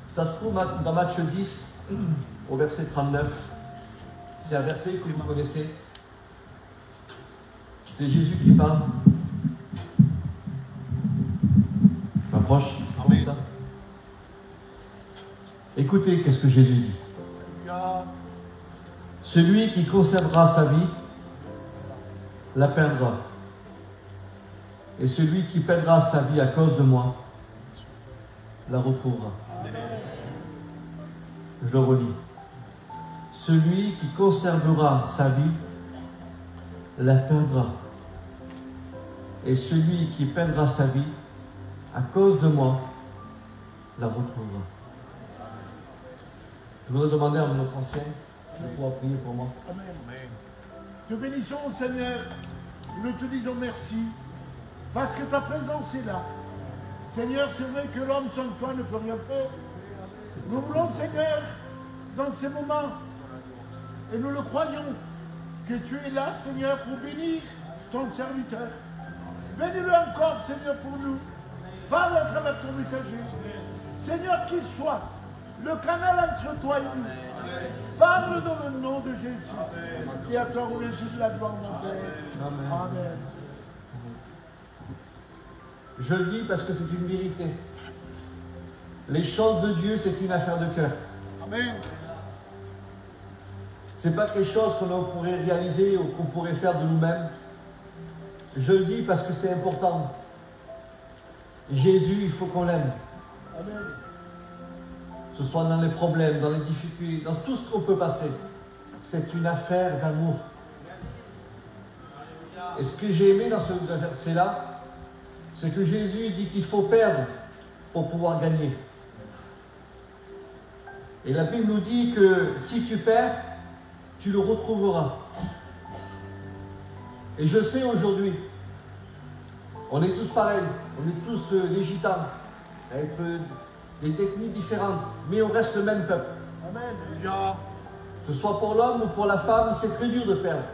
Ça se trouve dans Matthieu 10, au verset 39. C'est un verset que vous connaissez. C'est Jésus qui parle. Je m'approche. Amen. Ça. Écoutez, qu'est-ce que Jésus dit. Alléluia. Celui qui conservera sa vie la perdra. Et celui qui perdra sa vie à cause de moi la retrouvera. Je le relis. Celui qui conservera sa vie la perdra. Et celui qui perdra sa vie à cause de moi la retrouvera. Je voudrais demander à notre ancien de pouvoir prier pour moi. Amen. Te bénissons, Seigneur. Nous te disons merci parce que ta présence est là. Seigneur, c'est vrai que l'homme sans toi ne peut rien faire. Nous voulons, Seigneur, dans ces moments, et nous le croyons, que tu es là, Seigneur, pour bénir ton serviteur. Bénis-le encore, Seigneur, pour nous. Parle à travers ton messager. Seigneur, qu'il soit le canal entre toi et nous. Parle dans le nom de Jésus. Et à toi, remercie de la gloire, mon Père. Amen. Amen. Je le dis parce que c'est une vérité. Les choses de Dieu, c'est une affaire de cœur. Amen. C'est pas quelque chose qu'on pourrait réaliser ou qu'on pourrait faire de nous-mêmes. Je le dis parce que c'est important. Jésus, il faut qu'on l'aime. Amen. Que ce soit dans les problèmes, dans les difficultés, dans tout ce qu'on peut passer. C'est une affaire d'amour. Et ce que j'ai aimé dans ce verset-là, c'est que Jésus dit qu'il faut perdre pour pouvoir gagner. Et la Bible nous dit que si tu perds, tu le retrouveras. Et je sais aujourd'hui, on est tous pareils, on est tous des gitans, avec des techniques différentes, mais on reste le même peuple. Amen. Alléluia. Que ce soit pour l'homme ou pour la femme, c'est très dur de perdre.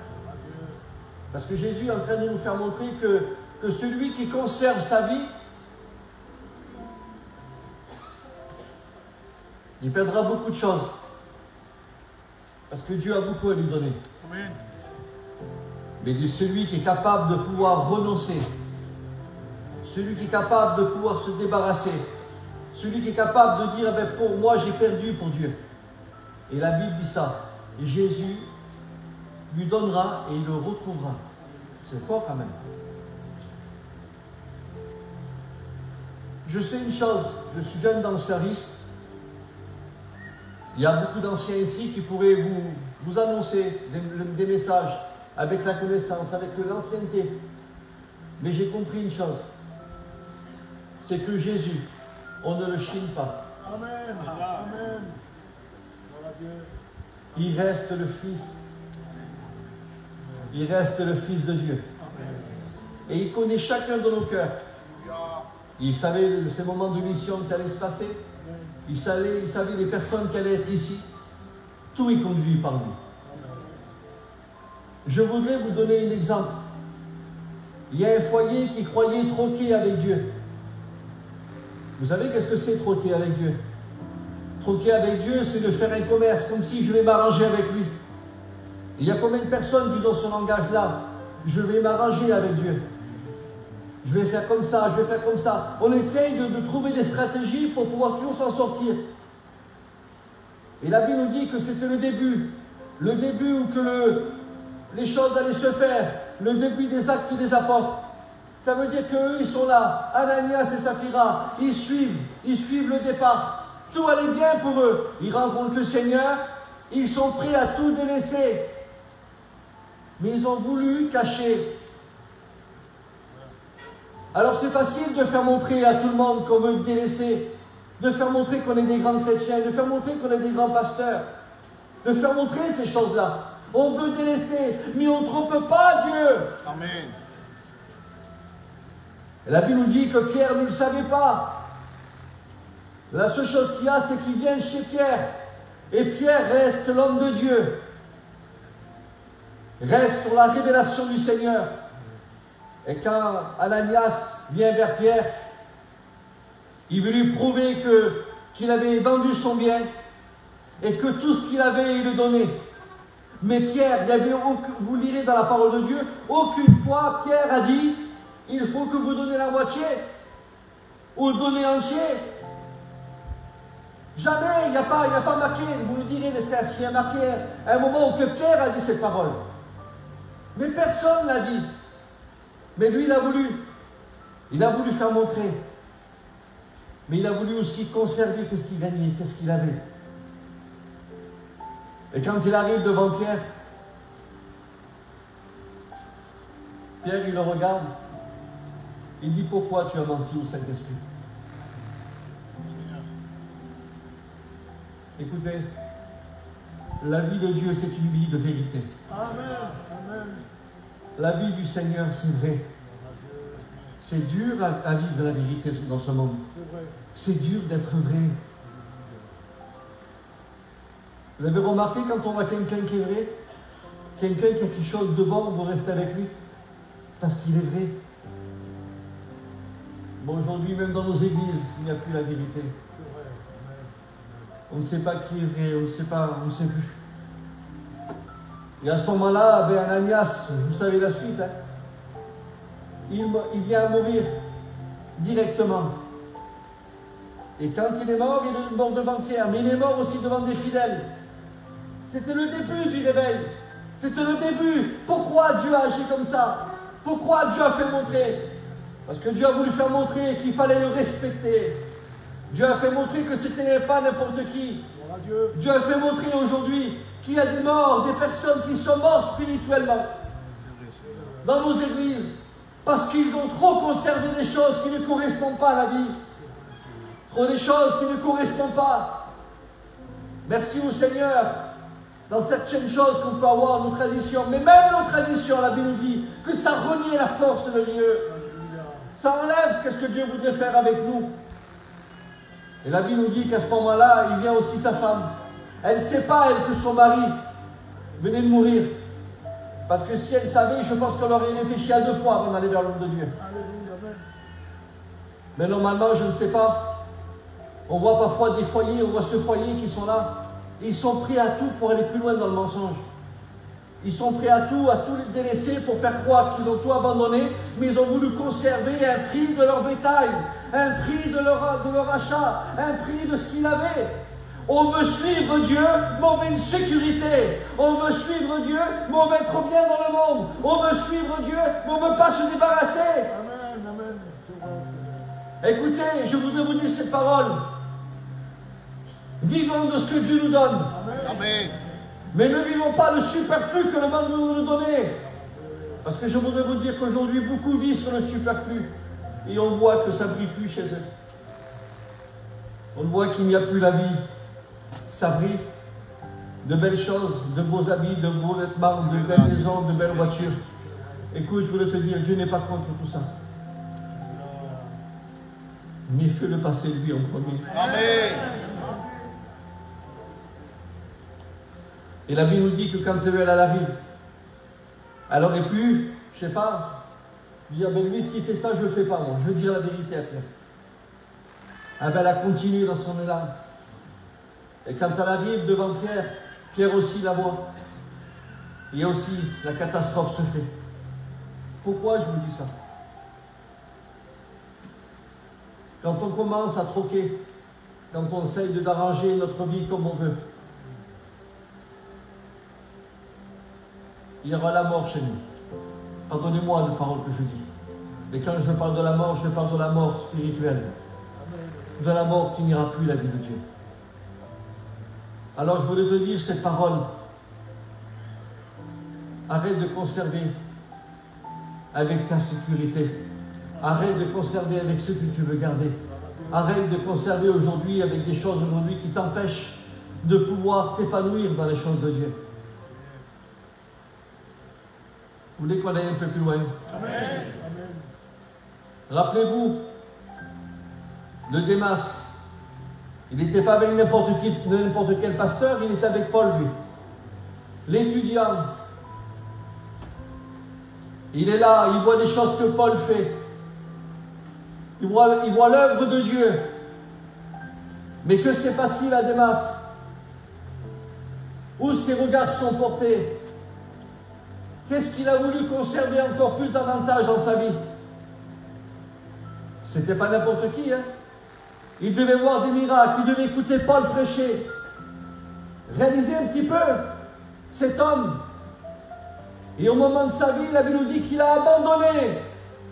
Parce que Jésus est en train de nous faire montrer que celui qui conserve sa vie, il perdra beaucoup de choses. Parce que Dieu a beaucoup à lui donner. Amen. Mais de celui qui est capable de pouvoir renoncer, celui qui est capable de pouvoir se débarrasser, celui qui est capable de dire, eh bien, pour moi j'ai perdu pour Dieu. Et la Bible dit ça. Et Jésus lui donnera et il le retrouvera. C'est fort quand même. Je sais une chose, je suis jeune dans le service. Il y a beaucoup d'anciens ici qui pourraient vous annoncer des messages avec la connaissance, avec l'ancienneté. Mais j'ai compris une chose, c'est que Jésus, on ne le chine pas. Amen. Amen. Gloire à Dieu. Il reste le Fils. Il reste le Fils de Dieu. Et il connaît chacun de nos cœurs. Il savait ces moments de mission qui allaient se passer. Il savait les personnes qui allaient être ici. Tout est conduit par lui. Je voudrais vous donner un exemple. Il y a un foyer qui croyait troquer avec Dieu. Vous savez qu'est-ce que c'est troquer avec Dieu? Troquer avec Dieu, c'est de faire un commerce, comme si je vais m'arranger avec lui. Il y a combien de personnes qui ont ce langage-là? Je vais m'arranger avec Dieu. Je vais faire comme ça, je vais faire comme ça. On essaye de trouver des stratégies pour pouvoir toujours s'en sortir. Et la Bible nous dit que c'était le début où les choses allaient se faire, le début des actes des apôtres. Ça veut dire qu'eux, ils sont là, Ananias et Saphira, ils suivent le départ. Tout allait bien pour eux. Ils rencontrent le Seigneur, ils sont prêts à tout délaisser. Mais ils ont voulu cacher. Alors c'est facile de faire montrer à tout le monde qu'on veut délaisser, de faire montrer qu'on est des grands chrétiens, de faire montrer qu'on est des grands pasteurs, de faire montrer ces choses-là. On veut délaisser, mais on ne trompe pas Dieu. Amen. Et la Bible nous dit que Pierre ne le savait pas. La seule chose qu'il y a, c'est qu'il vient chez Pierre. Et Pierre reste l'homme de Dieu. Reste sur la révélation du Seigneur. Et quand Ananias vient vers Pierre, il veut lui prouver qu'il avait vendu son bien et que tout ce qu'il avait, il le donnait. Mais Pierre, vous lirez dans la parole de Dieu, aucune fois Pierre a dit « Il faut que vous donnez la moitié ou donnez entier ». Jamais, il n'y a pas marqué, vous me direz les frères, s'il y a marqué un moment où que Pierre a dit cette parole. Mais personne ne l'a dit. Mais lui, il a voulu faire montrer. Mais il a voulu aussi conserver qu'est-ce qu'il gagnait, qu'est-ce qu'il avait. Et quand il arrive devant Pierre, Pierre, il le regarde. Il dit, pourquoi tu as menti au Saint-Esprit? Écoutez, La vie de Dieu, c'est une vie de vérité. Amen. Amen. La vie du Seigneur, c'est vrai. C'est dur à vivre la vérité dans ce monde. C'est vrai. C'est dur d'être vrai. Vous avez remarqué quand on voit quelqu'un qui est vrai, quelqu'un qui a quelque chose de bon, vous restez avec lui parce qu'il est vrai. Bon, aujourd'hui, même dans nos églises, il n'y a plus la vérité. C'est vrai. On ne sait pas qui est vrai, on ne sait pas, on ne sait plus. Et à ce moment-là, ben, Ananias, vous savez la suite, hein, il vient à mourir directement. Et quand il est mort, il est mort de banquière, mais il est mort aussi devant des fidèles. C'était le début du réveil. C'était le début. Pourquoi Dieu a agi comme ça? Pourquoi Dieu a fait montrer? Parce que Dieu a voulu faire montrer qu'il fallait le respecter. Dieu a fait montrer que ce n'était pas n'importe qui. Dieu a fait montrer aujourd'hui qu'il y a des morts, des personnes qui sont mortes spirituellement dans nos églises parce qu'ils ont trop conservé des choses qui ne correspondent pas à la vie. Trop des choses qui ne correspondent pas. Merci au Seigneur. Dans certaines choses qu'on peut avoir, nos traditions, mais même nos traditions, la Bible nous dit que ça renie la force de Dieu. Ça enlève ce que Dieu voudrait faire avec nous. Et la Bible nous dit qu'à ce moment-là, il vient aussi sa femme. Elle ne sait pas, elle, que son mari venait de mourir. Parce que si elle savait, je pense qu'elle aurait réfléchi à 2 fois avant d'aller vers l'homme de Dieu. Mais normalement, je ne sais pas. On voit parfois des foyers, on voit ce foyer qui sont là. Ils sont prêts à tout pour aller plus loin dans le mensonge. Ils sont prêts à tout les délaisser pour faire croire qu'ils ont tout abandonné, mais ils ont voulu conserver un prix de leur bétail, un prix de leur achat, un prix de ce qu'ils avaient. On veut suivre Dieu, mais on veut une sécurité. On veut suivre Dieu, mais on veut être bien dans le monde. On veut suivre Dieu, mais on ne veut pas se débarrasser. Amen, amen. C'est vrai, Seigneur. Écoutez, je voudrais vous dire cette parole. Vivons de ce que Dieu nous donne. Amen. Mais ne vivons pas le superflu que le monde veut nous donner. Parce que je voudrais vous dire qu'aujourd'hui, beaucoup vivent sur le superflu. Et on voit que ça ne brille plus chez eux. On voit qu'il n'y a plus la vie. Ça brille. De belles choses, de beaux habits, de beaux vêtements, de belles maisons, de belles voitures. Écoute, je voulais te dire, Dieu n'est pas contre tout ça. Mais fais-le passer lui en premier. Amen. Et la Bible nous dit que quand elle arrive, elle aurait pu, je ne sais pas, dire, ben lui, s'il fait ça, je ne le fais pas, moi. Je veux dire la vérité à Pierre. Ah ben, elle a continué dans son élan. Et quand elle arrive devant Pierre, Pierre aussi la voit. Et aussi, la catastrophe se fait. Pourquoi je vous dis ça? Quand on commence à troquer, quand on essaye d'arranger notre vie comme on veut, il y aura la mort chez nous. Pardonnez-moi les paroles que je dis. Mais quand je parle de la mort, je parle de la mort spirituelle. De la mort qui n'ira plus la vie de Dieu. Alors je voulais te dire cette parole. Arrête de conserver avec ta sécurité. Arrête de conserver avec ce que tu veux garder. Arrête de conserver aujourd'hui avec des choses aujourd'hui qui t'empêchent de pouvoir t'épanouir dans les choses de Dieu. Vous voulez qu'on aille un peu plus loin? Amen. Rappelez-vous de Démas. Il n'était pas avec n'importe quel pasteur, il était avec Paul, lui. L'étudiant. Il est là, il voit des choses que Paul fait. Il voit l'œuvre de Dieu. Mais que s'est passé à Démas? Où ses regards sont portés? Qu'est-ce qu'il a voulu conserver encore plus davantage dans sa vie? C'était pas n'importe qui, hein? Il devait voir des miracles, il devait écouter Paul prêcher. Réalisez un petit peu cet homme. Et au moment de sa vie, la Bible nous dit qu'il a abandonné.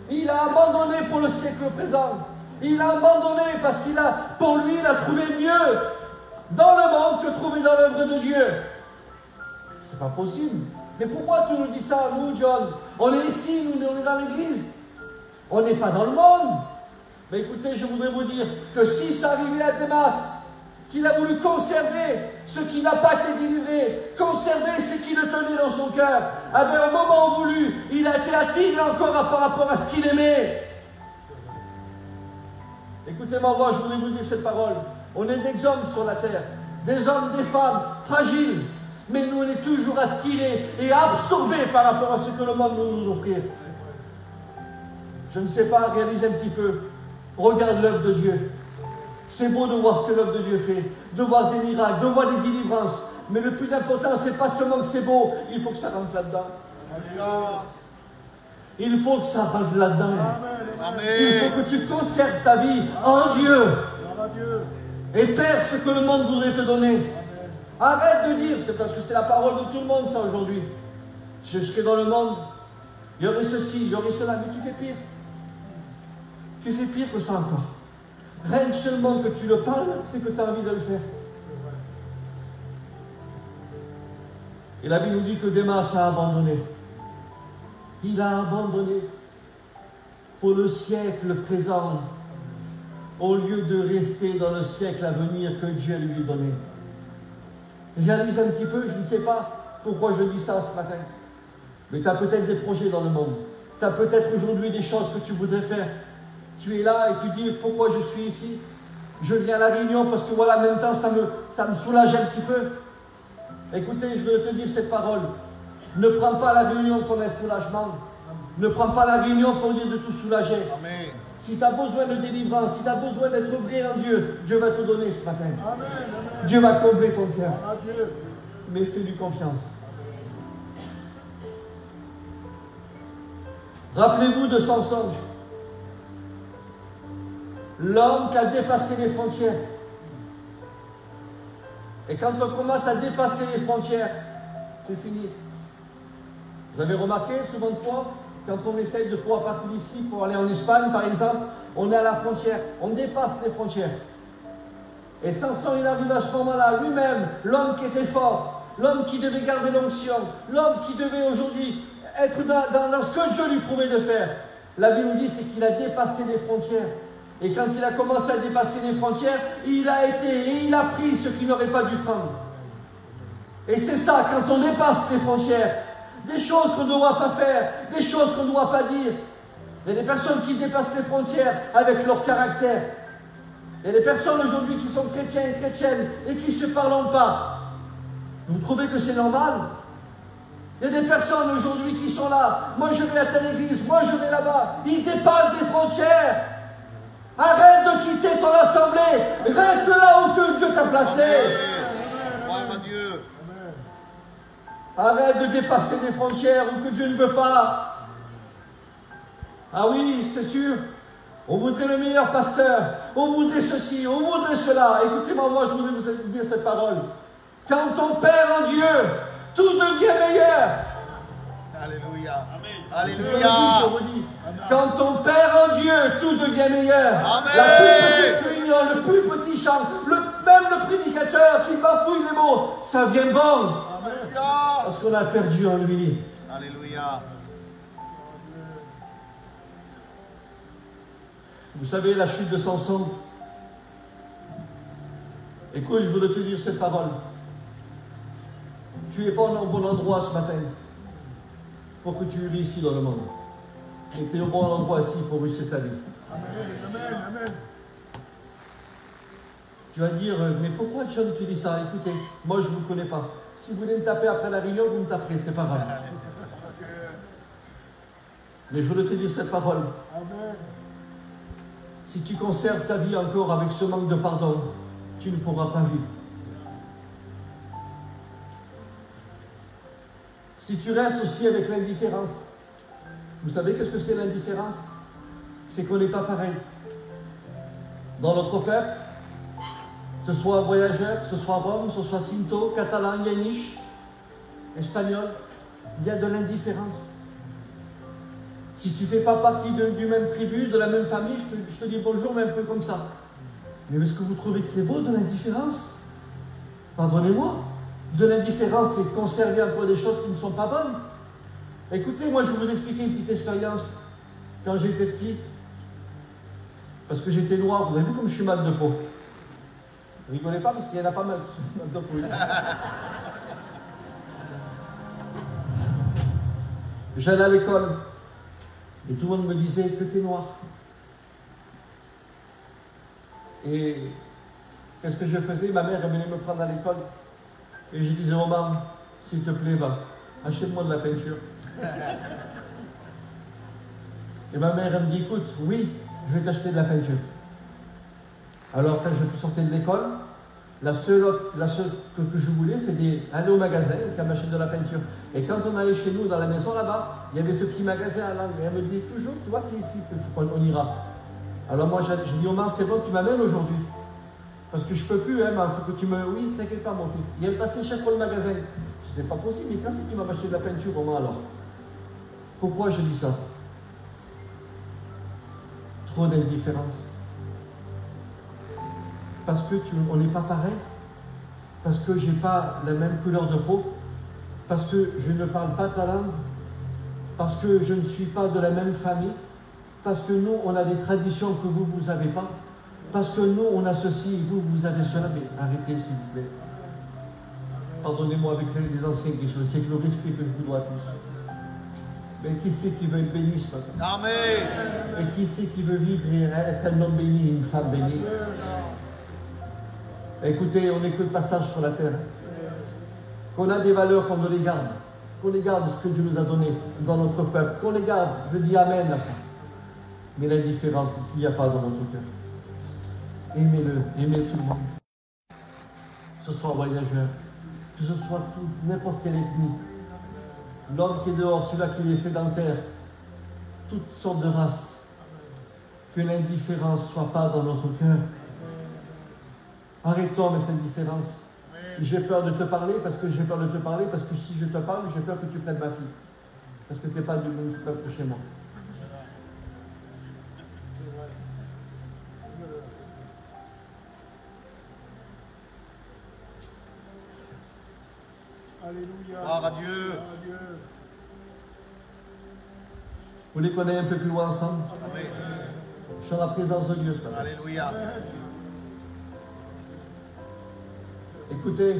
Il a abandonné pour le siècle présent. Il a abandonné parce pour lui, il a trouvé mieux dans le monde que trouvé dans l'œuvre de Dieu. C'est pas possible. Mais pourquoi tu nous dis ça, nous, John? On est ici, nous, on est dans l'église. On n'est pas dans le monde. Mais écoutez, je voudrais vous dire que si ça arrivait à Démas, qu'il a voulu conserver ce qui n'a pas été délivré, conserver ce qui le tenait dans son cœur. Avec un moment voulu, il a été attiré encore par rapport à ce qu'il aimait. Écoutez-moi, moi, je voulais vous dire cette parole. On est des hommes sur la terre, des hommes, des femmes, fragiles, mais nous, on est toujours attirés et absorbés par rapport à ce que le monde veut nous offrir. Je ne sais pas, réalise un petit peu. Regarde l'œuvre de Dieu. C'est beau de voir ce que l'œuvre de Dieu fait, de voir des miracles, de voir des délivrances. Mais le plus important, c'est pas seulement que c'est beau, il faut que ça rentre là-dedans. Il faut que ça rentre là-dedans. Il faut que tu conserves ta vie en Dieu. Et perds ce que le monde voudrait te donner. Arrête de dire, c'est parce que c'est la parole de tout le monde ça aujourd'hui. Je serai dans le monde, il y aurait ceci, il y aurait cela, mais tu fais pire. Tu fais pire que ça encore. Rien que seulement que tu le parles, c'est que tu as envie de le faire. Et la Bible nous dit que Démas a abandonné. Il a abandonné pour le siècle présent, au lieu de rester dans le siècle à venir que Dieu lui donnait. Réalise un petit peu, je ne sais pas pourquoi je dis ça ce matin, mais tu as peut-être des projets dans le monde. Tu as peut-être aujourd'hui des choses que tu voudrais faire. Tu es là et tu dis pourquoi je suis ici. Je viens à la réunion parce que voilà, en même temps, ça me soulage un petit peu. Écoutez, je veux te dire cette parole. Ne prends pas la réunion comme un soulagement. Ne prends pas la réunion pour dire de tout soulager. Amen. Si tu as besoin de délivrance, si tu as besoin d'être vrai en Dieu, Dieu va te donner ce matin. Amen. Dieu va combler ton cœur. Mais fais-lui confiance. Rappelez-vous de Samson. L'homme qui a dépassé les frontières. Et quand on commence à dépasser les frontières, c'est fini. Vous avez remarqué, souvent de fois, quand on essaye de pouvoir partir d'ici pour aller en Espagne, par exemple, on est à la frontière, on dépasse les frontières. Et Samson, il arrive à ce moment-là, lui-même, l'homme qui était fort, l'homme qui devait garder l'onction, l'homme qui devait aujourd'hui être dans ce que Dieu lui prouvait de faire. La Bible nous dit, c'est qu'il a dépassé les frontières. Et quand il a commencé à dépasser les frontières, il a été et il a pris ce qu'il n'aurait pas dû prendre. Et c'est ça, quand on dépasse les frontières, des choses qu'on ne doit pas faire, des choses qu'on ne doit pas dire. Il y a des personnes qui dépassent les frontières avec leur caractère. Il y a des personnes aujourd'hui qui sont chrétiens et chrétiennes et qui ne se parlent pas. Vous trouvez que c'est normal? Il y a des personnes aujourd'hui qui sont là. Moi je vais à telle église, moi je vais là-bas. Ils dépassent des frontières. Arrête de quitter ton assemblée. Reste là où Dieu t'a placé. Gloire à Dieu. Arrête de dépasser des frontières où que Dieu ne veut pas. Ah oui, c'est sûr. On voudrait le meilleur pasteur. On voudrait ceci, on voudrait cela. Écoutez-moi, moi je voudrais vous dire cette parole. Quand on perd en Dieu, tout devient meilleur. Alléluia. Alléluia. Quand on perd en Dieu, tout devient meilleur. Amen. La plus petite réunion, le plus petit chant, même le prédicateur qui bafouille les mots, ça vient bon. Parce qu'on a perdu en lui. Alléluia. Vous savez, la chute de Samson. Écoute, je voudrais te dire cette parole. Tu n'es pas au bon endroit ce matin pour que tu réussisses dans le monde. Et tu es au bon endroit ici pour réussir ta vie. Amen. Tu vas dire, mais pourquoi John tu dis ça? Écoutez, moi je ne vous connais pas. Si vous voulez me taper après la réunion, vous me taperez, c'est pas grave. Mais je voulais te dire cette parole. Amen. Si tu conserves ta vie encore avec ce manque de pardon, tu ne pourras pas vivre. Si tu restes aussi avec l'indifférence, vous savez qu'est-ce que c'est l'indifférence? C'est qu'on n'est pas pareil. Dans notre peuple, que ce soit voyageur, que ce soit Rome, que ce soit Cinto, catalan, yaniche, espagnol, il y a de l'indifférence. Si tu ne fais pas partie du même tribu, de la même famille, je te dis bonjour, mais un peu comme ça. Mais est-ce que vous trouvez que c'est beau de l'indifférence? Pardonnez-moi. De l'indifférence, c'est conserver encore des choses qui ne sont pas bonnes. Écoutez, moi je vais vous expliquer une petite expérience. Quand j'étais petit, parce que j'étais noir, vous avez vu comme je suis mal de peau. Rigolez pas parce qu'il y en a pas mal qui sont dans le bruit. J'allais à l'école et tout le monde me disait que t'es noir. Et qu'est-ce que je faisais? Ma mère elle venait me prendre à l'école et je disais oh maman, s'il te plaît, va, achète-moi de la peinture. Et ma mère elle me dit écoute, oui, je vais t'acheter de la peinture. Alors quand je sortais de l'école, la seule que je voulais, c'était aller au magasin et qu'elle m'achète de la peinture. Et quand on allait chez nous, dans la maison là-bas, il y avait ce petit magasin à l'angle. Et elle me disait toujours, tu vois, c'est ici qu'on ira. Alors moi, j'ai dit, oh maman, c'est bon, tu m'amènes aujourd'hui. Parce que je peux plus, hein, il faut que tu me... Oui, t'inquiète pas, mon fils. Et elle passait chaque fois le magasin. Je dis, c'est pas possible, mais quand c'est que tu m'as acheté de la peinture, maman, alors? Pourquoi je dis ça? Trop d'indifférence. Parce que on n'est pas pareil, parce que je n'ai pas la même couleur de peau, parce que je ne parle pas ta langue, parce que je ne suis pas de la même famille, parce que nous, on a des traditions que vous, vous n'avez pas, parce que nous, on a ceci et vous, vous avez cela. Mais arrêtez, s'il vous plaît. Pardonnez-moi avec les anciens qui sont, c'est que le respect que je vous dois à tous. Mais qui c'est qui veut être béni ce matin? Amen. Et qui c'est qui veut vivre et être un homme béni et une femme bénie? Écoutez, on n'est que de passage sur la terre. Qu'on a des valeurs, qu'on les garde. Qu'on les garde ce que Dieu nous a donné dans notre peuple. Qu'on les garde. Je dis Amen à ça. Mais l'indifférence qu'il n'y a pas dans notre cœur. Aimez-le. Aimez tout le monde. Que ce soit voyageur. Que ce soit n'importe quelle ethnie. L'homme qui est dehors, celui-là qui est sédentaire. Toutes sortes de races. Que l'indifférence ne soit pas dans notre cœur. Arrêtons avec cette différence. J'ai peur de te parler parce que j'ai peur de te parler parce que si je te parle, j'ai peur que tu prennes ma fille. Parce que tu n'es pas du même peuple chez moi. Alléluia. Gloire à Dieu. Vous voulez qu'on aille un peu plus loin ensemble? Amen. Je suis en la présence de Dieu ce matin. Alléluia. Écoutez,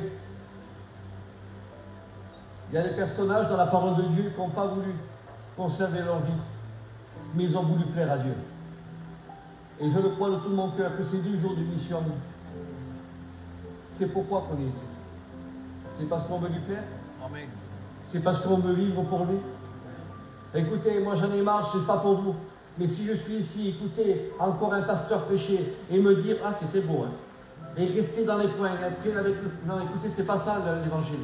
il y a des personnages dans la parole de Dieu qui n'ont pas voulu conserver leur vie, mais ils ont voulu plaire à Dieu. Et je le crois de tout mon cœur que ces 2 jours de mission, c'est pourquoi qu'on est ici. C'est parce qu'on veut lui plaire. Amen. C'est parce qu'on veut vivre pour lui. Écoutez, moi j'en ai marre, c'est pas pour vous. Mais si je suis ici, écoutez, encore un pasteur prêcher et me dire, ah c'était beau, hein. Et rester dans les points, après avec le... Non, écoutez, c'est pas ça l'évangile.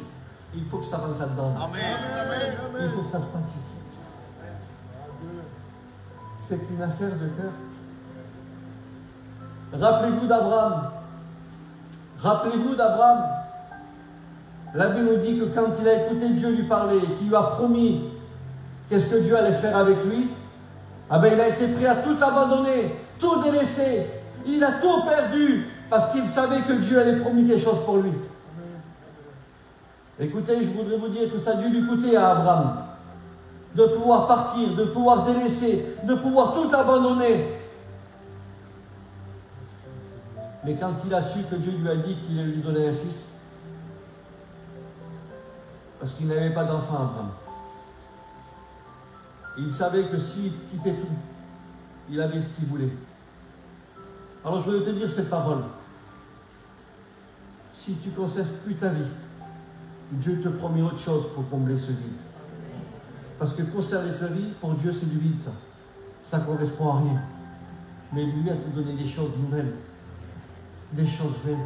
Il faut que ça rentre là-dedans. Amen. Il faut que ça se passe ici. C'est une affaire de cœur. Rappelez-vous d'Abraham. Rappelez-vous d'Abraham. La Bible nous dit que quand il a écouté Dieu lui parler, qu'il lui a promis qu'est-ce que Dieu allait faire avec lui, ah ben il a été prêt à tout abandonner, tout délaisser. Il a tout perdu. Parce qu'il savait que Dieu avait promis quelque chose pour lui. Écoutez, je voudrais vous dire que ça a dû lui coûter à Abraham de pouvoir partir, de pouvoir délaisser, de pouvoir tout abandonner. Mais quand il a su que Dieu lui a dit qu'il allait lui donner un fils, parce qu'il n'avait pas d'enfant, Abraham, il savait que s'il quittait tout, il avait ce qu'il voulait. Alors je voulais te dire cette parole. Si tu ne conserves plus ta vie, Dieu te promet autre chose pour combler ce vide. Parce que conserver ta vie, pour Dieu, c'est du vide, ça. Ça ne correspond à rien. Mais lui a te donné des choses nouvelles, des choses vraies,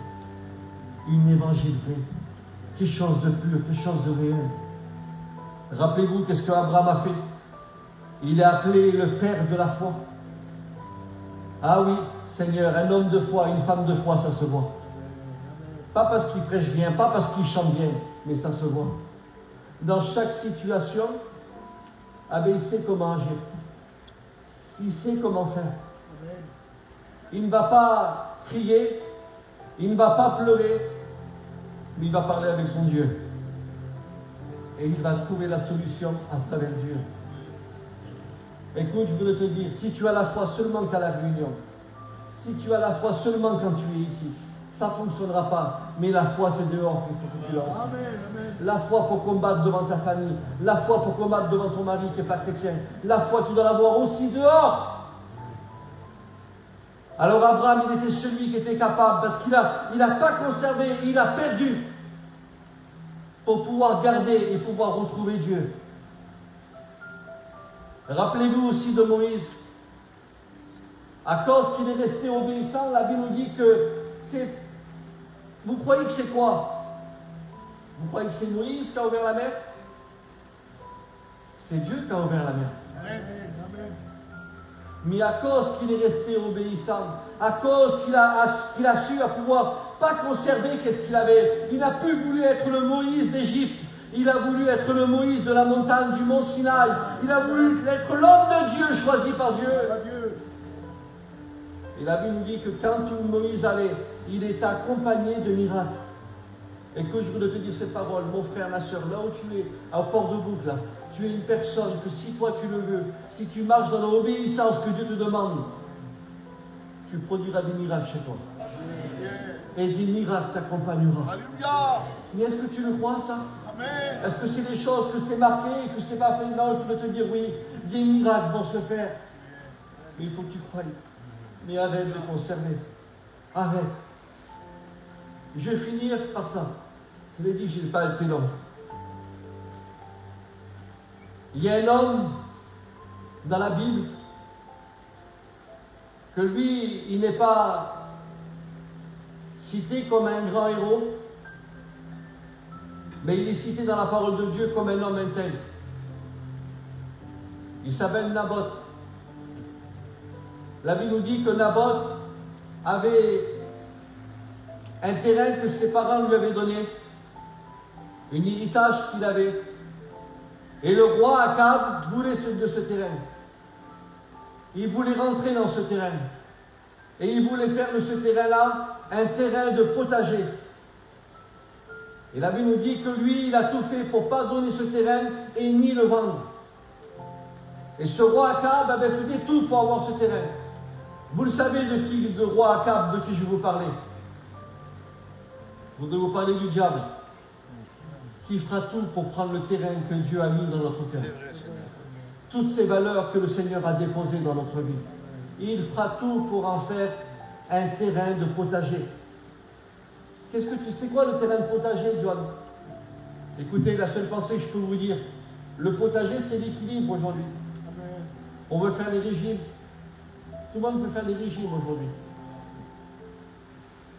une évangile vrai, quelque chose de pur, quelque chose de réel. Rappelez-vous qu'est-ce qu'Abraham a fait. Il est appelé le père de la foi. Ah oui, Seigneur, un homme de foi, une femme de foi, ça se voit. Pas parce qu'il prêche bien, pas parce qu'il chante bien, mais ça se voit. Dans chaque situation, ah ben, il sait comment agir. Il sait comment faire. Il ne va pas crier, il ne va pas pleurer, mais il va parler avec son Dieu. Et il va trouver la solution à travers Dieu. Écoute, je voudrais te dire, si tu as la foi seulement qu'à la réunion, si tu as la foi seulement quand tu es ici, ça ne fonctionnera pas. Mais la foi, c'est dehors qu'il faut que tu lances. La foi pour combattre devant ta famille. La foi pour combattre devant ton mari qui n'est pas chrétien. La foi, tu dois l'avoir aussi dehors. Alors Abraham, il était celui qui était capable, parce qu'il n'a pas conservé, il a perdu pour pouvoir garder et pouvoir retrouver Dieu. Rappelez-vous aussi de Moïse. À cause qu'il est resté obéissant, la Bible nous dit que c'est... Vous croyez que c'est quoi? Vous croyez que c'est Moïse qui a ouvert la mer? C'est Dieu qui a ouvert la mer. Amen. Mais à cause qu'il est resté obéissant, à cause qu'il a su à pouvoir pas conserver qu'est-ce qu'il avait, il n'a plus voulu être le Moïse d'Égypte, il a voulu être le Moïse de la montagne du mont Sinaï, il a voulu être l'homme de Dieu choisi par Dieu. Et la Bible nous dit que quand Moïse allait, il était accompagné de miracles. Et que je voudrais te dire cette parole, mon frère, ma soeur, là où tu es, à Port-de-Bouc, là, tu es une personne que si toi tu le veux, si tu marches dans l'obéissance que Dieu te demande, tu produiras des miracles chez toi. Et des miracles t'accompagneront. Alléluia. Mais est-ce que tu le crois, ça? Amen. Est-ce que c'est des choses que c'est marqué et que c'est pas fait? Non, je voudrais te dire oui, des miracles vont se faire. Mais il faut que tu croies. Mais arrête de conserver. Arrête. Je vais finir par ça. Je l'ai dit, je n'ai pas été long. Il y a un homme dans la Bible que lui, il n'est pas cité comme un grand héros, mais il est cité dans la parole de Dieu comme un homme intègre. Il s'appelle Naboth. La Bible nous dit que Naboth avait un terrain que ses parents lui avaient donné, un héritage qu'il avait. Et le roi Akab voulait de ce terrain. Il voulait rentrer dans ce terrain. Et il voulait faire de ce terrain-là un terrain de potager. Et la Bible nous dit que lui, il a tout fait pour ne pas donner ce terrain et ni le vendre. Et ce roi Akab avait fait tout pour avoir ce terrain. Vous le savez de qui, le roi Akab, de qui je vous parlais. Je voudrais vous parler du diable, qui fera tout pour prendre le terrain que Dieu a mis dans notre cœur. Toutes ces valeurs que le Seigneur a déposées dans notre vie. Il fera tout pour en faire un terrain de potager. Qu'est-ce que tu sais quoi le terrain de potager, John? Écoutez, la seule pensée que je peux vous dire, le potager, c'est l'équilibre aujourd'hui. On veut faire des régimes. Tout le monde veut faire des régimes aujourd'hui.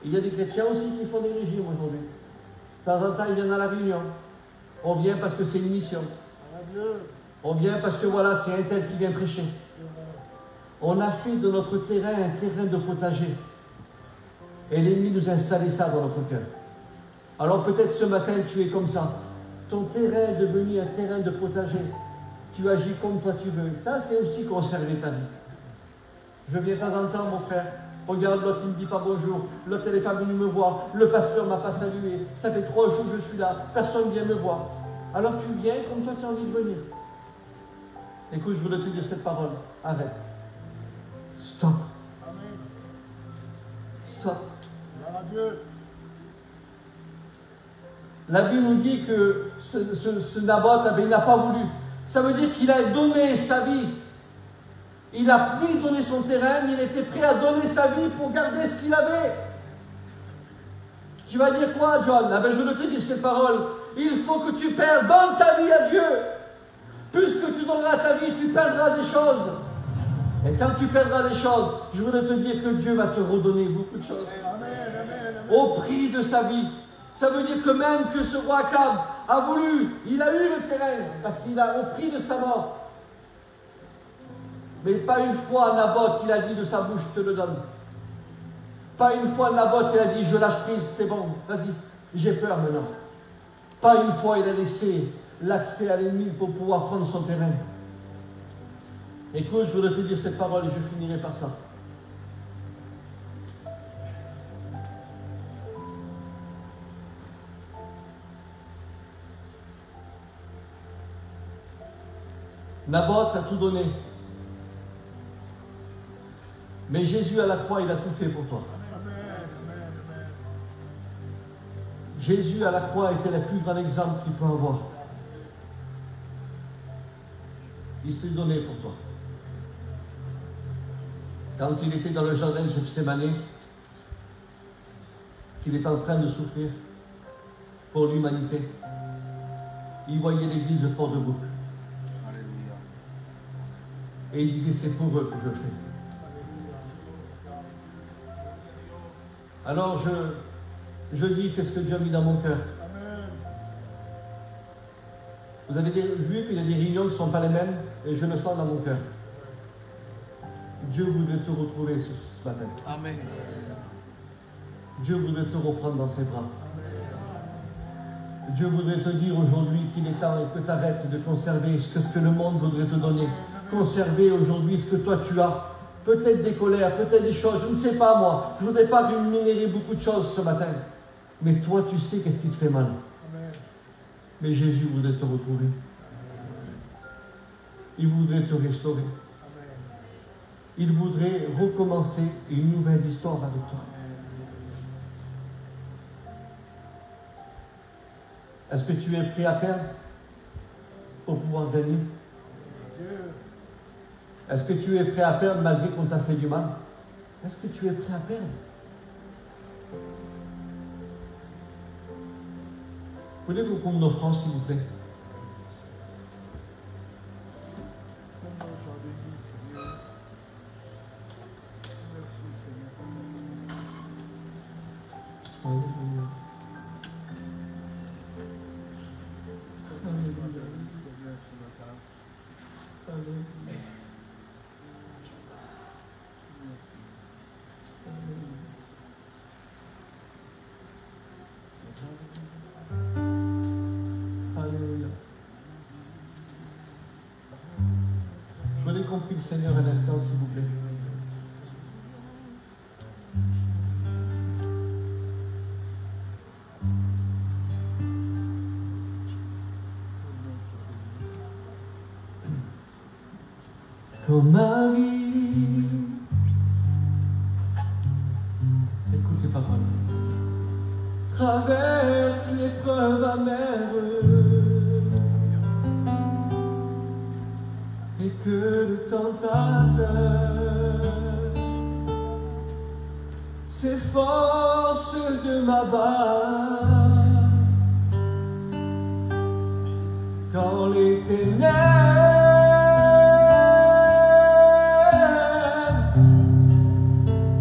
Il y a des chrétiens aussi qui font des régimes aujourd'hui. De temps en temps, ils viennent à la réunion. On vient parce que c'est une mission. On vient parce que voilà, c'est un tel qui vient prêcher. On a fait de notre terrain un terrain de potager. Et l'ennemi nous a installé ça dans notre cœur. Alors peut-être ce matin, tu es comme ça. Ton terrain est devenu un terrain de potager. Tu agis comme toi tu veux. Ça, c'est aussi conserver ta vie. Je viens de temps en temps, mon frère. Regarde, l'autre, il ne me dit pas bonjour. L'autre, elle n'est pas venue me voir. Le pasteur ne m'a pas salué. Ça fait 3 jours que je suis là. Personne ne vient me voir. Alors tu viens comme toi tu as envie de venir. Écoute, je voudrais te dire cette parole. Arrête. Stop. Stop. La Bible nous dit que ce Naboth, il n'a pas voulu. Ça veut dire qu'il a donné sa vie. Il a ni donné son terrain, mais il était prêt à donner sa vie pour garder ce qu'il avait. Tu vas dire quoi, John? Ah ben, je veux te dire cette parole. Il faut que tu perdes dans ta vie à Dieu. Plus que tu donneras ta vie, tu perdras des choses. Et quand tu perdras des choses, je voudrais te dire que Dieu va te redonner beaucoup de choses. Au prix de sa vie. Ça veut dire que même que ce roi Akab a voulu, il a eu le terrain, parce qu'il a au prix de sa mort. Mais pas une fois Naboth, il a dit de sa bouche, je te le donne. Pas une fois Naboth, il a dit, je lâche prise, c'est bon, vas-y, j'ai peur maintenant. Pas une fois il a laissé l'accès à l'ennemi pour pouvoir prendre son terrain. Écoute, je voudrais te dire cette parole et je finirai par ça. Naboth a tout donné. Mais Jésus à la croix, il a tout fait pour toi. Jésus à la croix était le plus grand exemple qu'il peut avoir. Il s'est donné pour toi. Quand il était dans le jardin de Gethsémani, qu'il est en train de souffrir pour l'humanité, il voyait l'église de Port-de-Bouc. Et il disait, c'est pour eux que je le fais. Alors je dis, qu'est-ce que Dieu a mis dans mon cœur? Vous avez vu qu'il y a des réunions qui ne sont pas les mêmes, et je le sens dans mon cœur. Dieu voudrait te retrouver ce matin. Amen. Dieu voudrait te reprendre dans ses bras. Dieu voudrait te dire aujourd'hui qu'il est temps que tu arrêtes de conserver ce que le monde voudrait te donner. Conserver aujourd'hui ce que toi tu as. Peut-être des colères, peut-être des choses, je ne sais pas moi. Je ne voudrais pas rémunérer beaucoup de choses ce matin. Mais toi tu sais qu'est-ce qui te fait mal. Mais Jésus voudrait te retrouver. Il voudrait te restaurer. Il voudrait recommencer une nouvelle histoire avec toi. Est-ce que tu es prêt à perdre pour pouvoir gagner? Est-ce que tu es prêt à perdre malgré qu'on t'a fait du mal? Est-ce que tu es prêt à perdre? Vous voulez qu'on compte nos offrandes, s'il vous plaît? Je voudrais qu'on prie le Seigneur un instant, s'il vous plaît. Comme ma vie, écoute les paroles, traverse l'épreuve amère, et que le tentateur s'efforce de m'abattre quand les ténèbres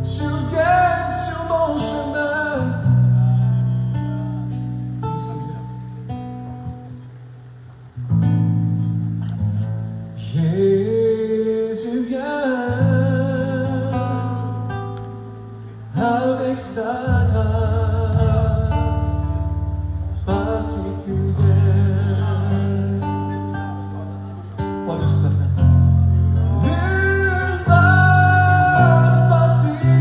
surviennent sur mon chemin. Jésus vient avec sa grâce particulière. Crois-le ce matin. Une grâce particulière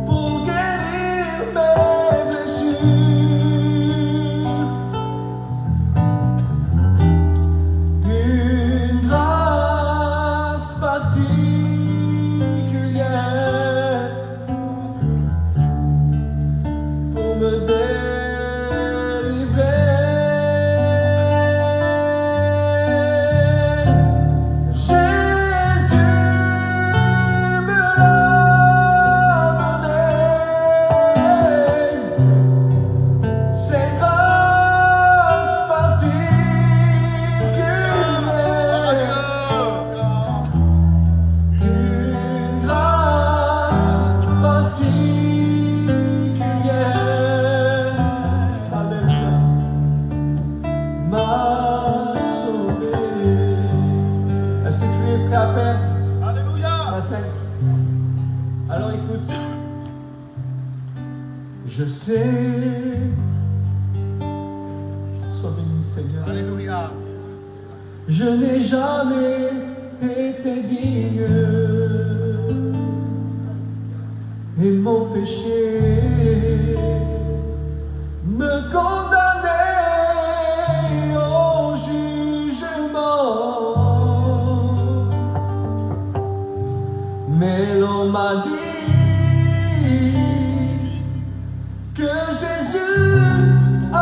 pour guérir mes blessures. Une grâce particulière pour me délivrer. Jésus me l'a donné. C'est grâce particulière. Une grâce particulière, Alléluia, m'a sauvé. Est-ce que tu es prêt à perdre Alléluia. ce matin? Alors écoute, je sais, sois béni Seigneur. Alléluia. Je n'ai jamais été digne et mon péché me condamnait au jugement. Mais l'on m'a dit que Jésus a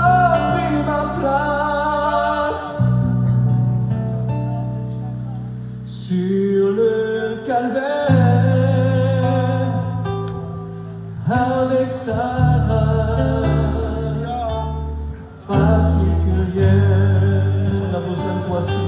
pris ma place sur le calvaire avec sa grâce particulière. On a besoin de toi, Seigneur.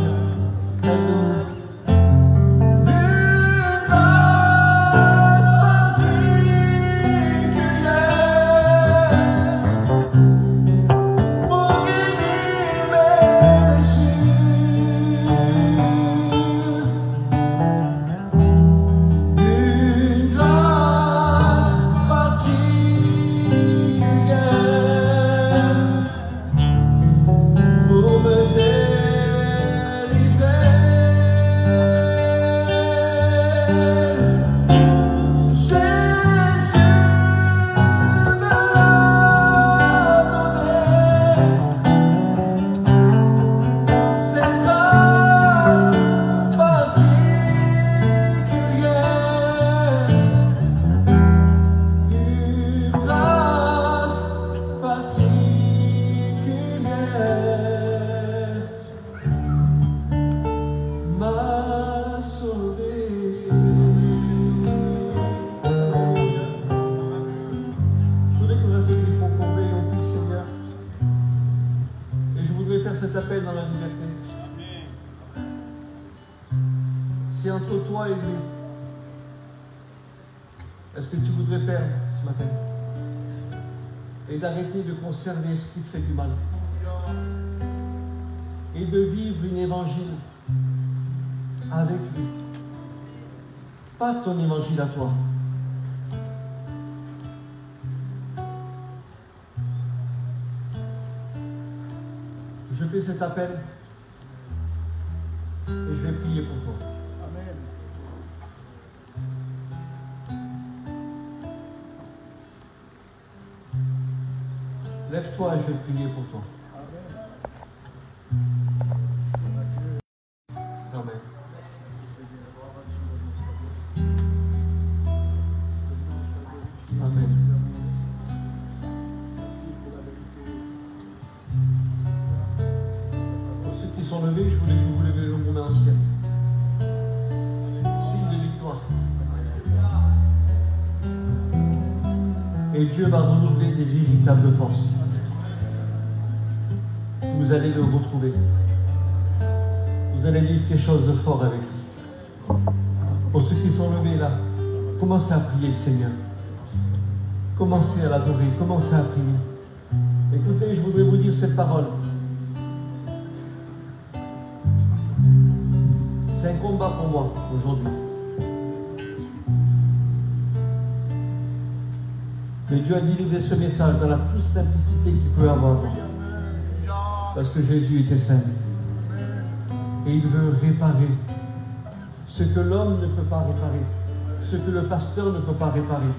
Cet appel dans la liberté. C'est entre toi et lui. Est-ce que tu voudrais perdre ce matin et d'arrêter de conserver ce qui te fait du mal et de vivre une évangile avec lui, pas ton évangile à toi. Je fais cet appel et je vais prier pour toi. Amen. Lève-toi et je vais prier pour toi. Amen. Amen. Sont levés, je voulais que vous levez le monde ancien. Signe de victoire. Et Dieu va renouveler des véritables forces. Vous allez le retrouver. Vous allez vivre quelque chose de fort avec lui. Pour ceux qui sont levés là, commencez à prier le Seigneur. Commencez à l'adorer, commencez à prier. Écoutez, je voudrais vous dire cette parole. C'est un combat pour moi aujourd'hui. Mais Dieu a délivré ce message dans la toute simplicité qu'il peut avoir. Parce que Jésus était saint. Et il veut réparer ce que l'homme ne peut pas réparer, ce que le pasteur ne peut pas réparer.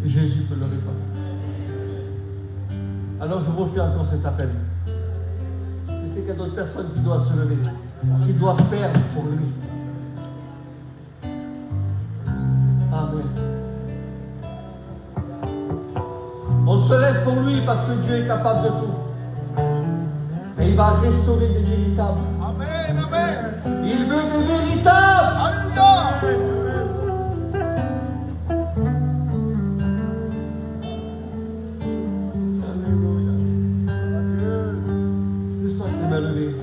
Et Jésus peut le réparer. Alors je refais encore cet appel. Je sais qu'il y a d'autres personnes qui doivent se lever, qui doivent perdre pour lui. Amen. On se lève pour lui parce que Dieu est capable de tout. Et il va restaurer des véritables. Amen, amen. Il veut des véritables. Alléluia. Juste avec les mains levées.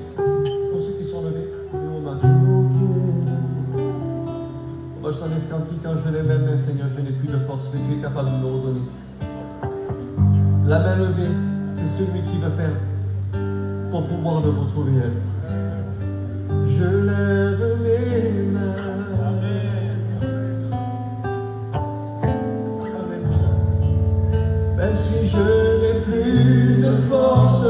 Pour ceux qui sont levés, levez vos mains. Moi je t'en ai ce cantique quand je l'ai même, mais Seigneur, je n'ai plus de force, mais tu es capable de me redonner. La main levée, c'est celui qui va perdre pour pouvoir le retrouver elle. Je lève mes mains. Même si je n'ai plus de force,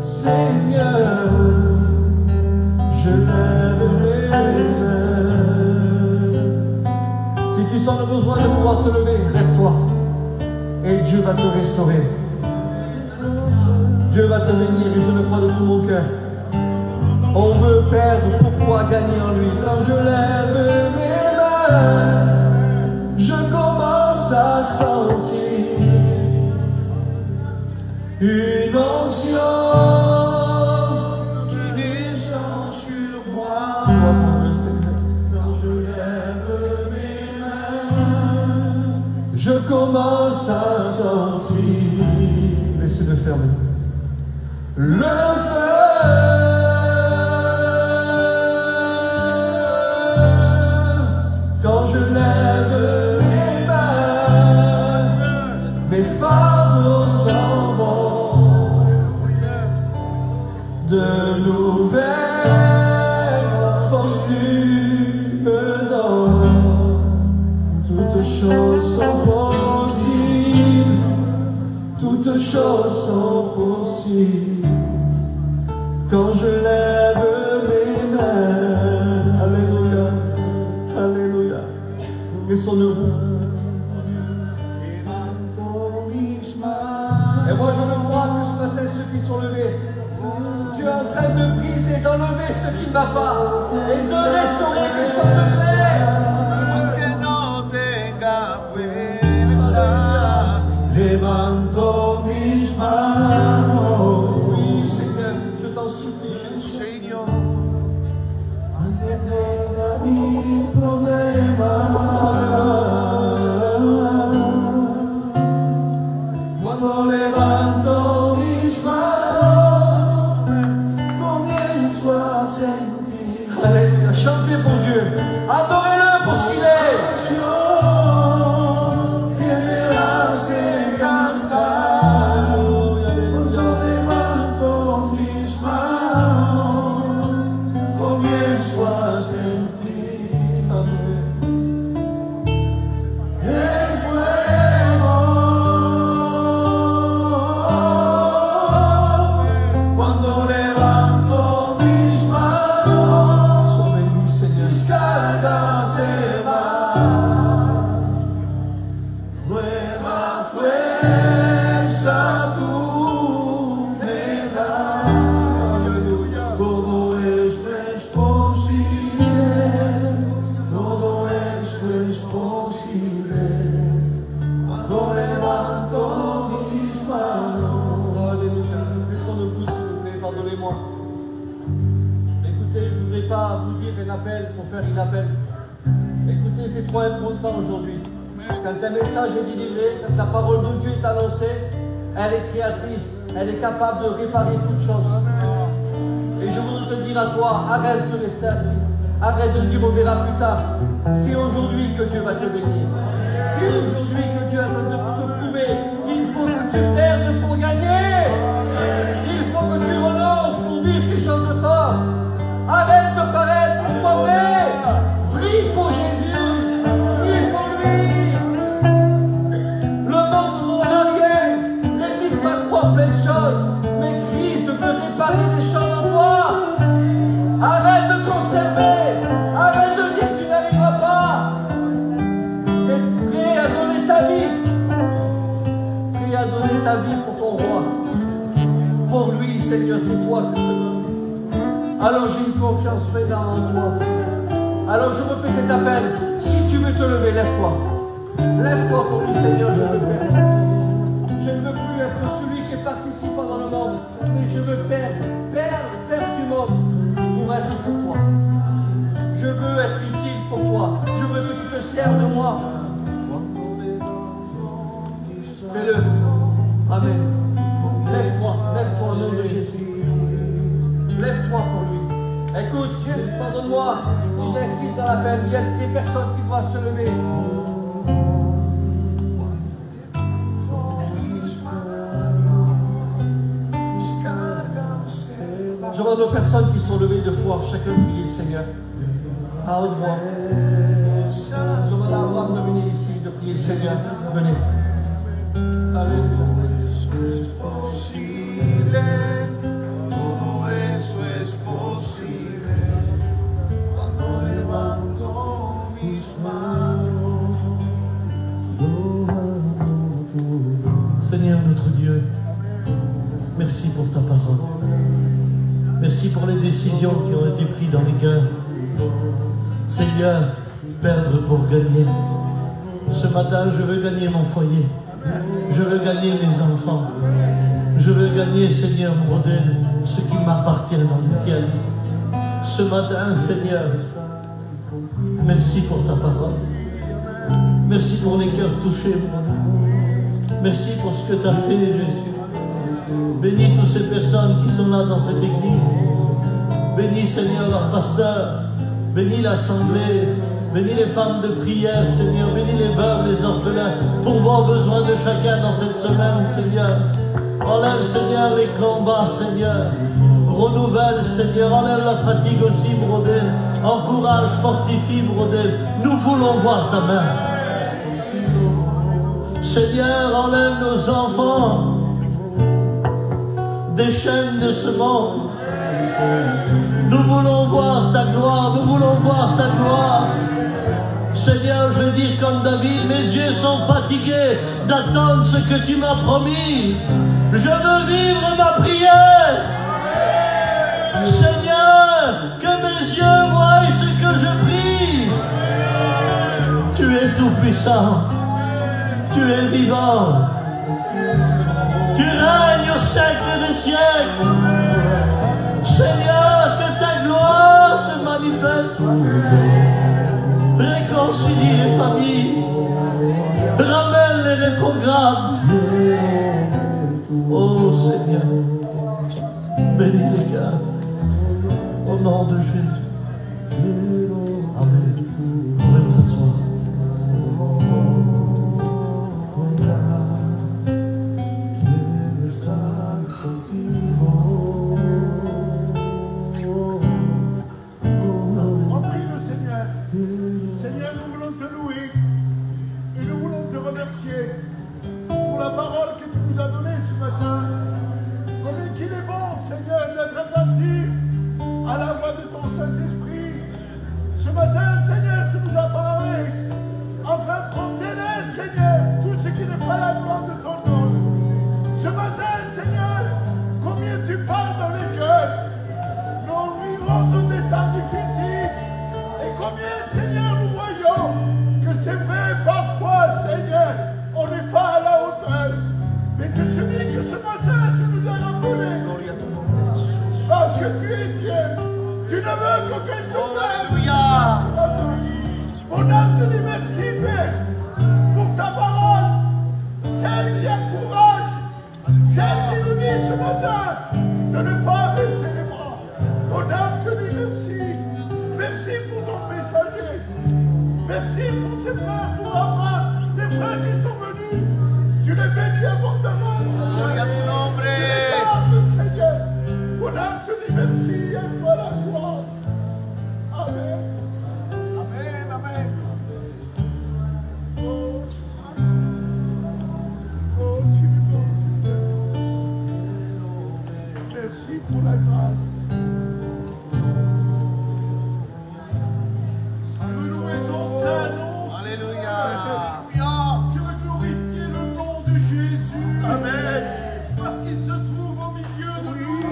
Seigneur, je lève mes mains. Si tu sens le besoin de pouvoir te lever, lève-toi. Et Dieu va te restaurer. Dieu va te bénir et je le crois de tout mon cœur. On veut perdre pour pouvoir gagner en lui. Quand je lève mes mains, fermés. Le feu, quand je lève les mains, mes fardeaux s'en vont, de nouvelles forces tu me donnes. Toutes choses sont possibles, toutes choses sont possibles, quand je lève mes mains. Alléluia, alléluia. Restons-nous. Et moi je le vois que ce matin ceux qui sont levés, tu es en train de briser, d'enlever ce qui ne va pas et de restaurer quelque chose de vrai. Aunque no tenga fuerza, levanto mis manos. Oui, Seigneur, je t'en supplie, Jésus. Señor, Aunque tenga mi problema, cuando levanto mis manos, comienzo a sentir Alléluia, chantez pour Dieu, adorez-le pour ce qu'il est. que me hace cantar. Cuando levanto mis manos, comienzo a sentir el fuego. Cuando levanto mis manos, Sois béni, Seigneur. mis cargas se van. Nueva fuerza tú me das. Alléluia. Todo esto es posible, todo esto es posible. Cuando levanto mis manos. Alléluia. Baissons nos pouces, s'il vous plaît, pardonnez-moi. Écoutez, je ne voudrais pas vous dire un appel pour faire un appel. Écoutez, c'est trop important aujourd'hui. Quand un message est délivré, quand la parole de Dieu est annoncée, elle est créatrice, elle est capable de réparer toutes choses. Et je voudrais te dire à toi, arrête de rester assis. Arrête de dire on verra plus tard. C'est aujourd'hui que Dieu va te bénir. C'est aujourd'hui que Dieu va te prouver. Il faut que tu perdes pour gagner. Il faut que tu renonces pour vivre quelque chose de fort. Arrête de paraître, sois vrai. Prie pour Jésus. Prie pour lui. Le monde n'en a rien. L'Église va croire plein de choses. Mais Christ veut réparer des choses en toi. Arrête de conserver. Arrête de dire que tu n'arriveras pas. Et prêt à donner ta vie. Prêt à donner ta vie pour ton roi. Pour lui, Seigneur, c'est toi que je te donne. Alors j'ai une confiance pleine en toi, Seigneur. Alors je refais cet appel. Si tu veux te lever, lève-toi. Lève-toi pour lui, Seigneur, je veux faire. Je ne veux plus être celui qui est participant dans le monde, mais je veux perdre du monde pour être pour toi. Je veux être utile pour toi. Je veux que tu te serves de moi. Fais-le. Amen. Lève-toi au nom de Jésus. Lève-toi pour lui. Écoute, pardonne-moi si j'insiste dans l'appel. Il y a des personnes qui doivent se lever. Je demande aux personnes qui sont levées de pouvoir chacun prier le Seigneur à haute voix. Je demande à Abraham de venir ici, de prier le Seigneur. Venez. Alléluia. es posible, todo eso es posible. Cuando levanto mis manos, Seigneur notre Dieu, merci pour ta parole. Merci pour les décisions qui ont été prises dans les cœurs. Seigneur, perdre pour gagner. Ce matin, je veux gagner mon foyer. Je veux gagner mes enfants. Je veux gagner, Seigneur, mon modèle, ce qui m'appartient dans le ciel. Ce matin, Seigneur, merci pour ta parole. Merci pour les cœurs touchés, mon Dieu. Merci pour ce que tu as fait, Jésus. Bénis toutes ces personnes qui sont là dans cette église. Bénis, Seigneur, leur pasteur. Bénis l'assemblée. Bénis les femmes de prière, Seigneur. Bénis les veuves, les orphelins. Pourvois aux besoins de chacun dans cette semaine, Seigneur. Enlève, Seigneur, les combats, Seigneur. Renouvelle, Seigneur. Enlève la fatigue aussi, Brodel. Encourage, fortifie, Brodel. Nous voulons voir ta main. Seigneur, enlève nos enfants des chaînes de ce monde. Nous voulons voir ta gloire, nous voulons voir ta gloire. Seigneur, je veux dire comme David, mes yeux sont fatigués d'attendre ce que tu m'as promis. Je veux vivre ma prière. Seigneur, que mes yeux voient ce que je prie. Tu es tout puissant. Tu es vivant. Tu règnes au siècle des siècles. Seigneur, que ta gloire se manifeste. Réconcilie les familles. Ramène les rétrogrades. Oh Seigneur, bénis les cœurs. Au nom de Jésus. Amen. Vous pouvez vous asseoir. Pour la parole que tu nous as donnée ce matin, combien qu'il est bon, Seigneur, d'être attentif à la voix de ton Saint-Esprit. Ce matin, Seigneur, tu nous as parlé, afin de condamner, Seigneur, tout ce qui n'est pas la gloire de ton nom. Ce matin, Seigneur, combien tu parles dans les cœurs. Nous vivons dans des temps difficiles. Et combien, Seigneur, nous voyons que c'est vrai parfois, Seigneur, on n'est pas à la hauteur, mais que celui que ce matin tu nous as rappelé, parce que tu es Dieu, tu ne veux qu'aucun sauveur. Mon âme te dit merci, Père, pour ta parole, celle qui encourage, celle qui nous dit ce matin de ne pas baisser les bras. Mon âme te dit merci, merci pour ton messager, merci pour ces frères, pour Abraham, tes frères qui sont venus. Tu les bénis abondamment, Seigneur. Gloria a tu nombre. Tu les gardes, Seigneur. Mon âme te dit merci et toi la gloire. Amen. Amén, amén. Oh, oh, tu es bon, Seigneur. Merci pour la grâce. Nous louons ton saint nom. Alléluia. Je veux glorifier le nom de Jésus. Amen. Parce qu'il se trouve au milieu de nous.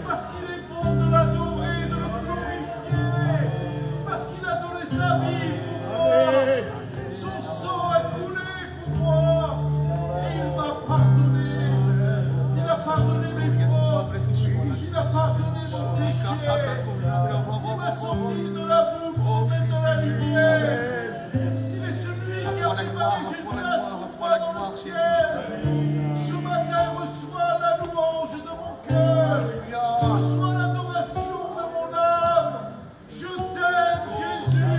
Parce qu'il est bon de l'adorer, de le glorifier. Parce qu'il a donné sa vie pour moi. Son sang a coulé pour moi. Et il m'a pardonné. Il a pardonné mes fautes. Il a pardonné mon péché. Il m'a sorti de la boue pour mettre dans la lumière. S'il est celui qui a préparé une place pour moi dans le ciel, ce matin reçois la louange de mon cœur, reçois l'adoration de mon âme. Je t'aime, Jésus,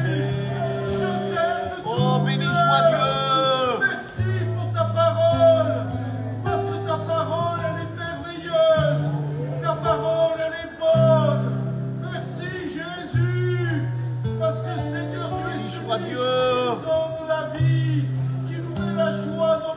je t'aime de tout Oh, béni soit Dieu. Merci pour ta parole, parce que ta parole, elle est merveilleuse, ta parole, elle est bonne. Merci, Jésus, parce que Seigneur, tu es celui qui nous donne la vie, qui nous met la joie dans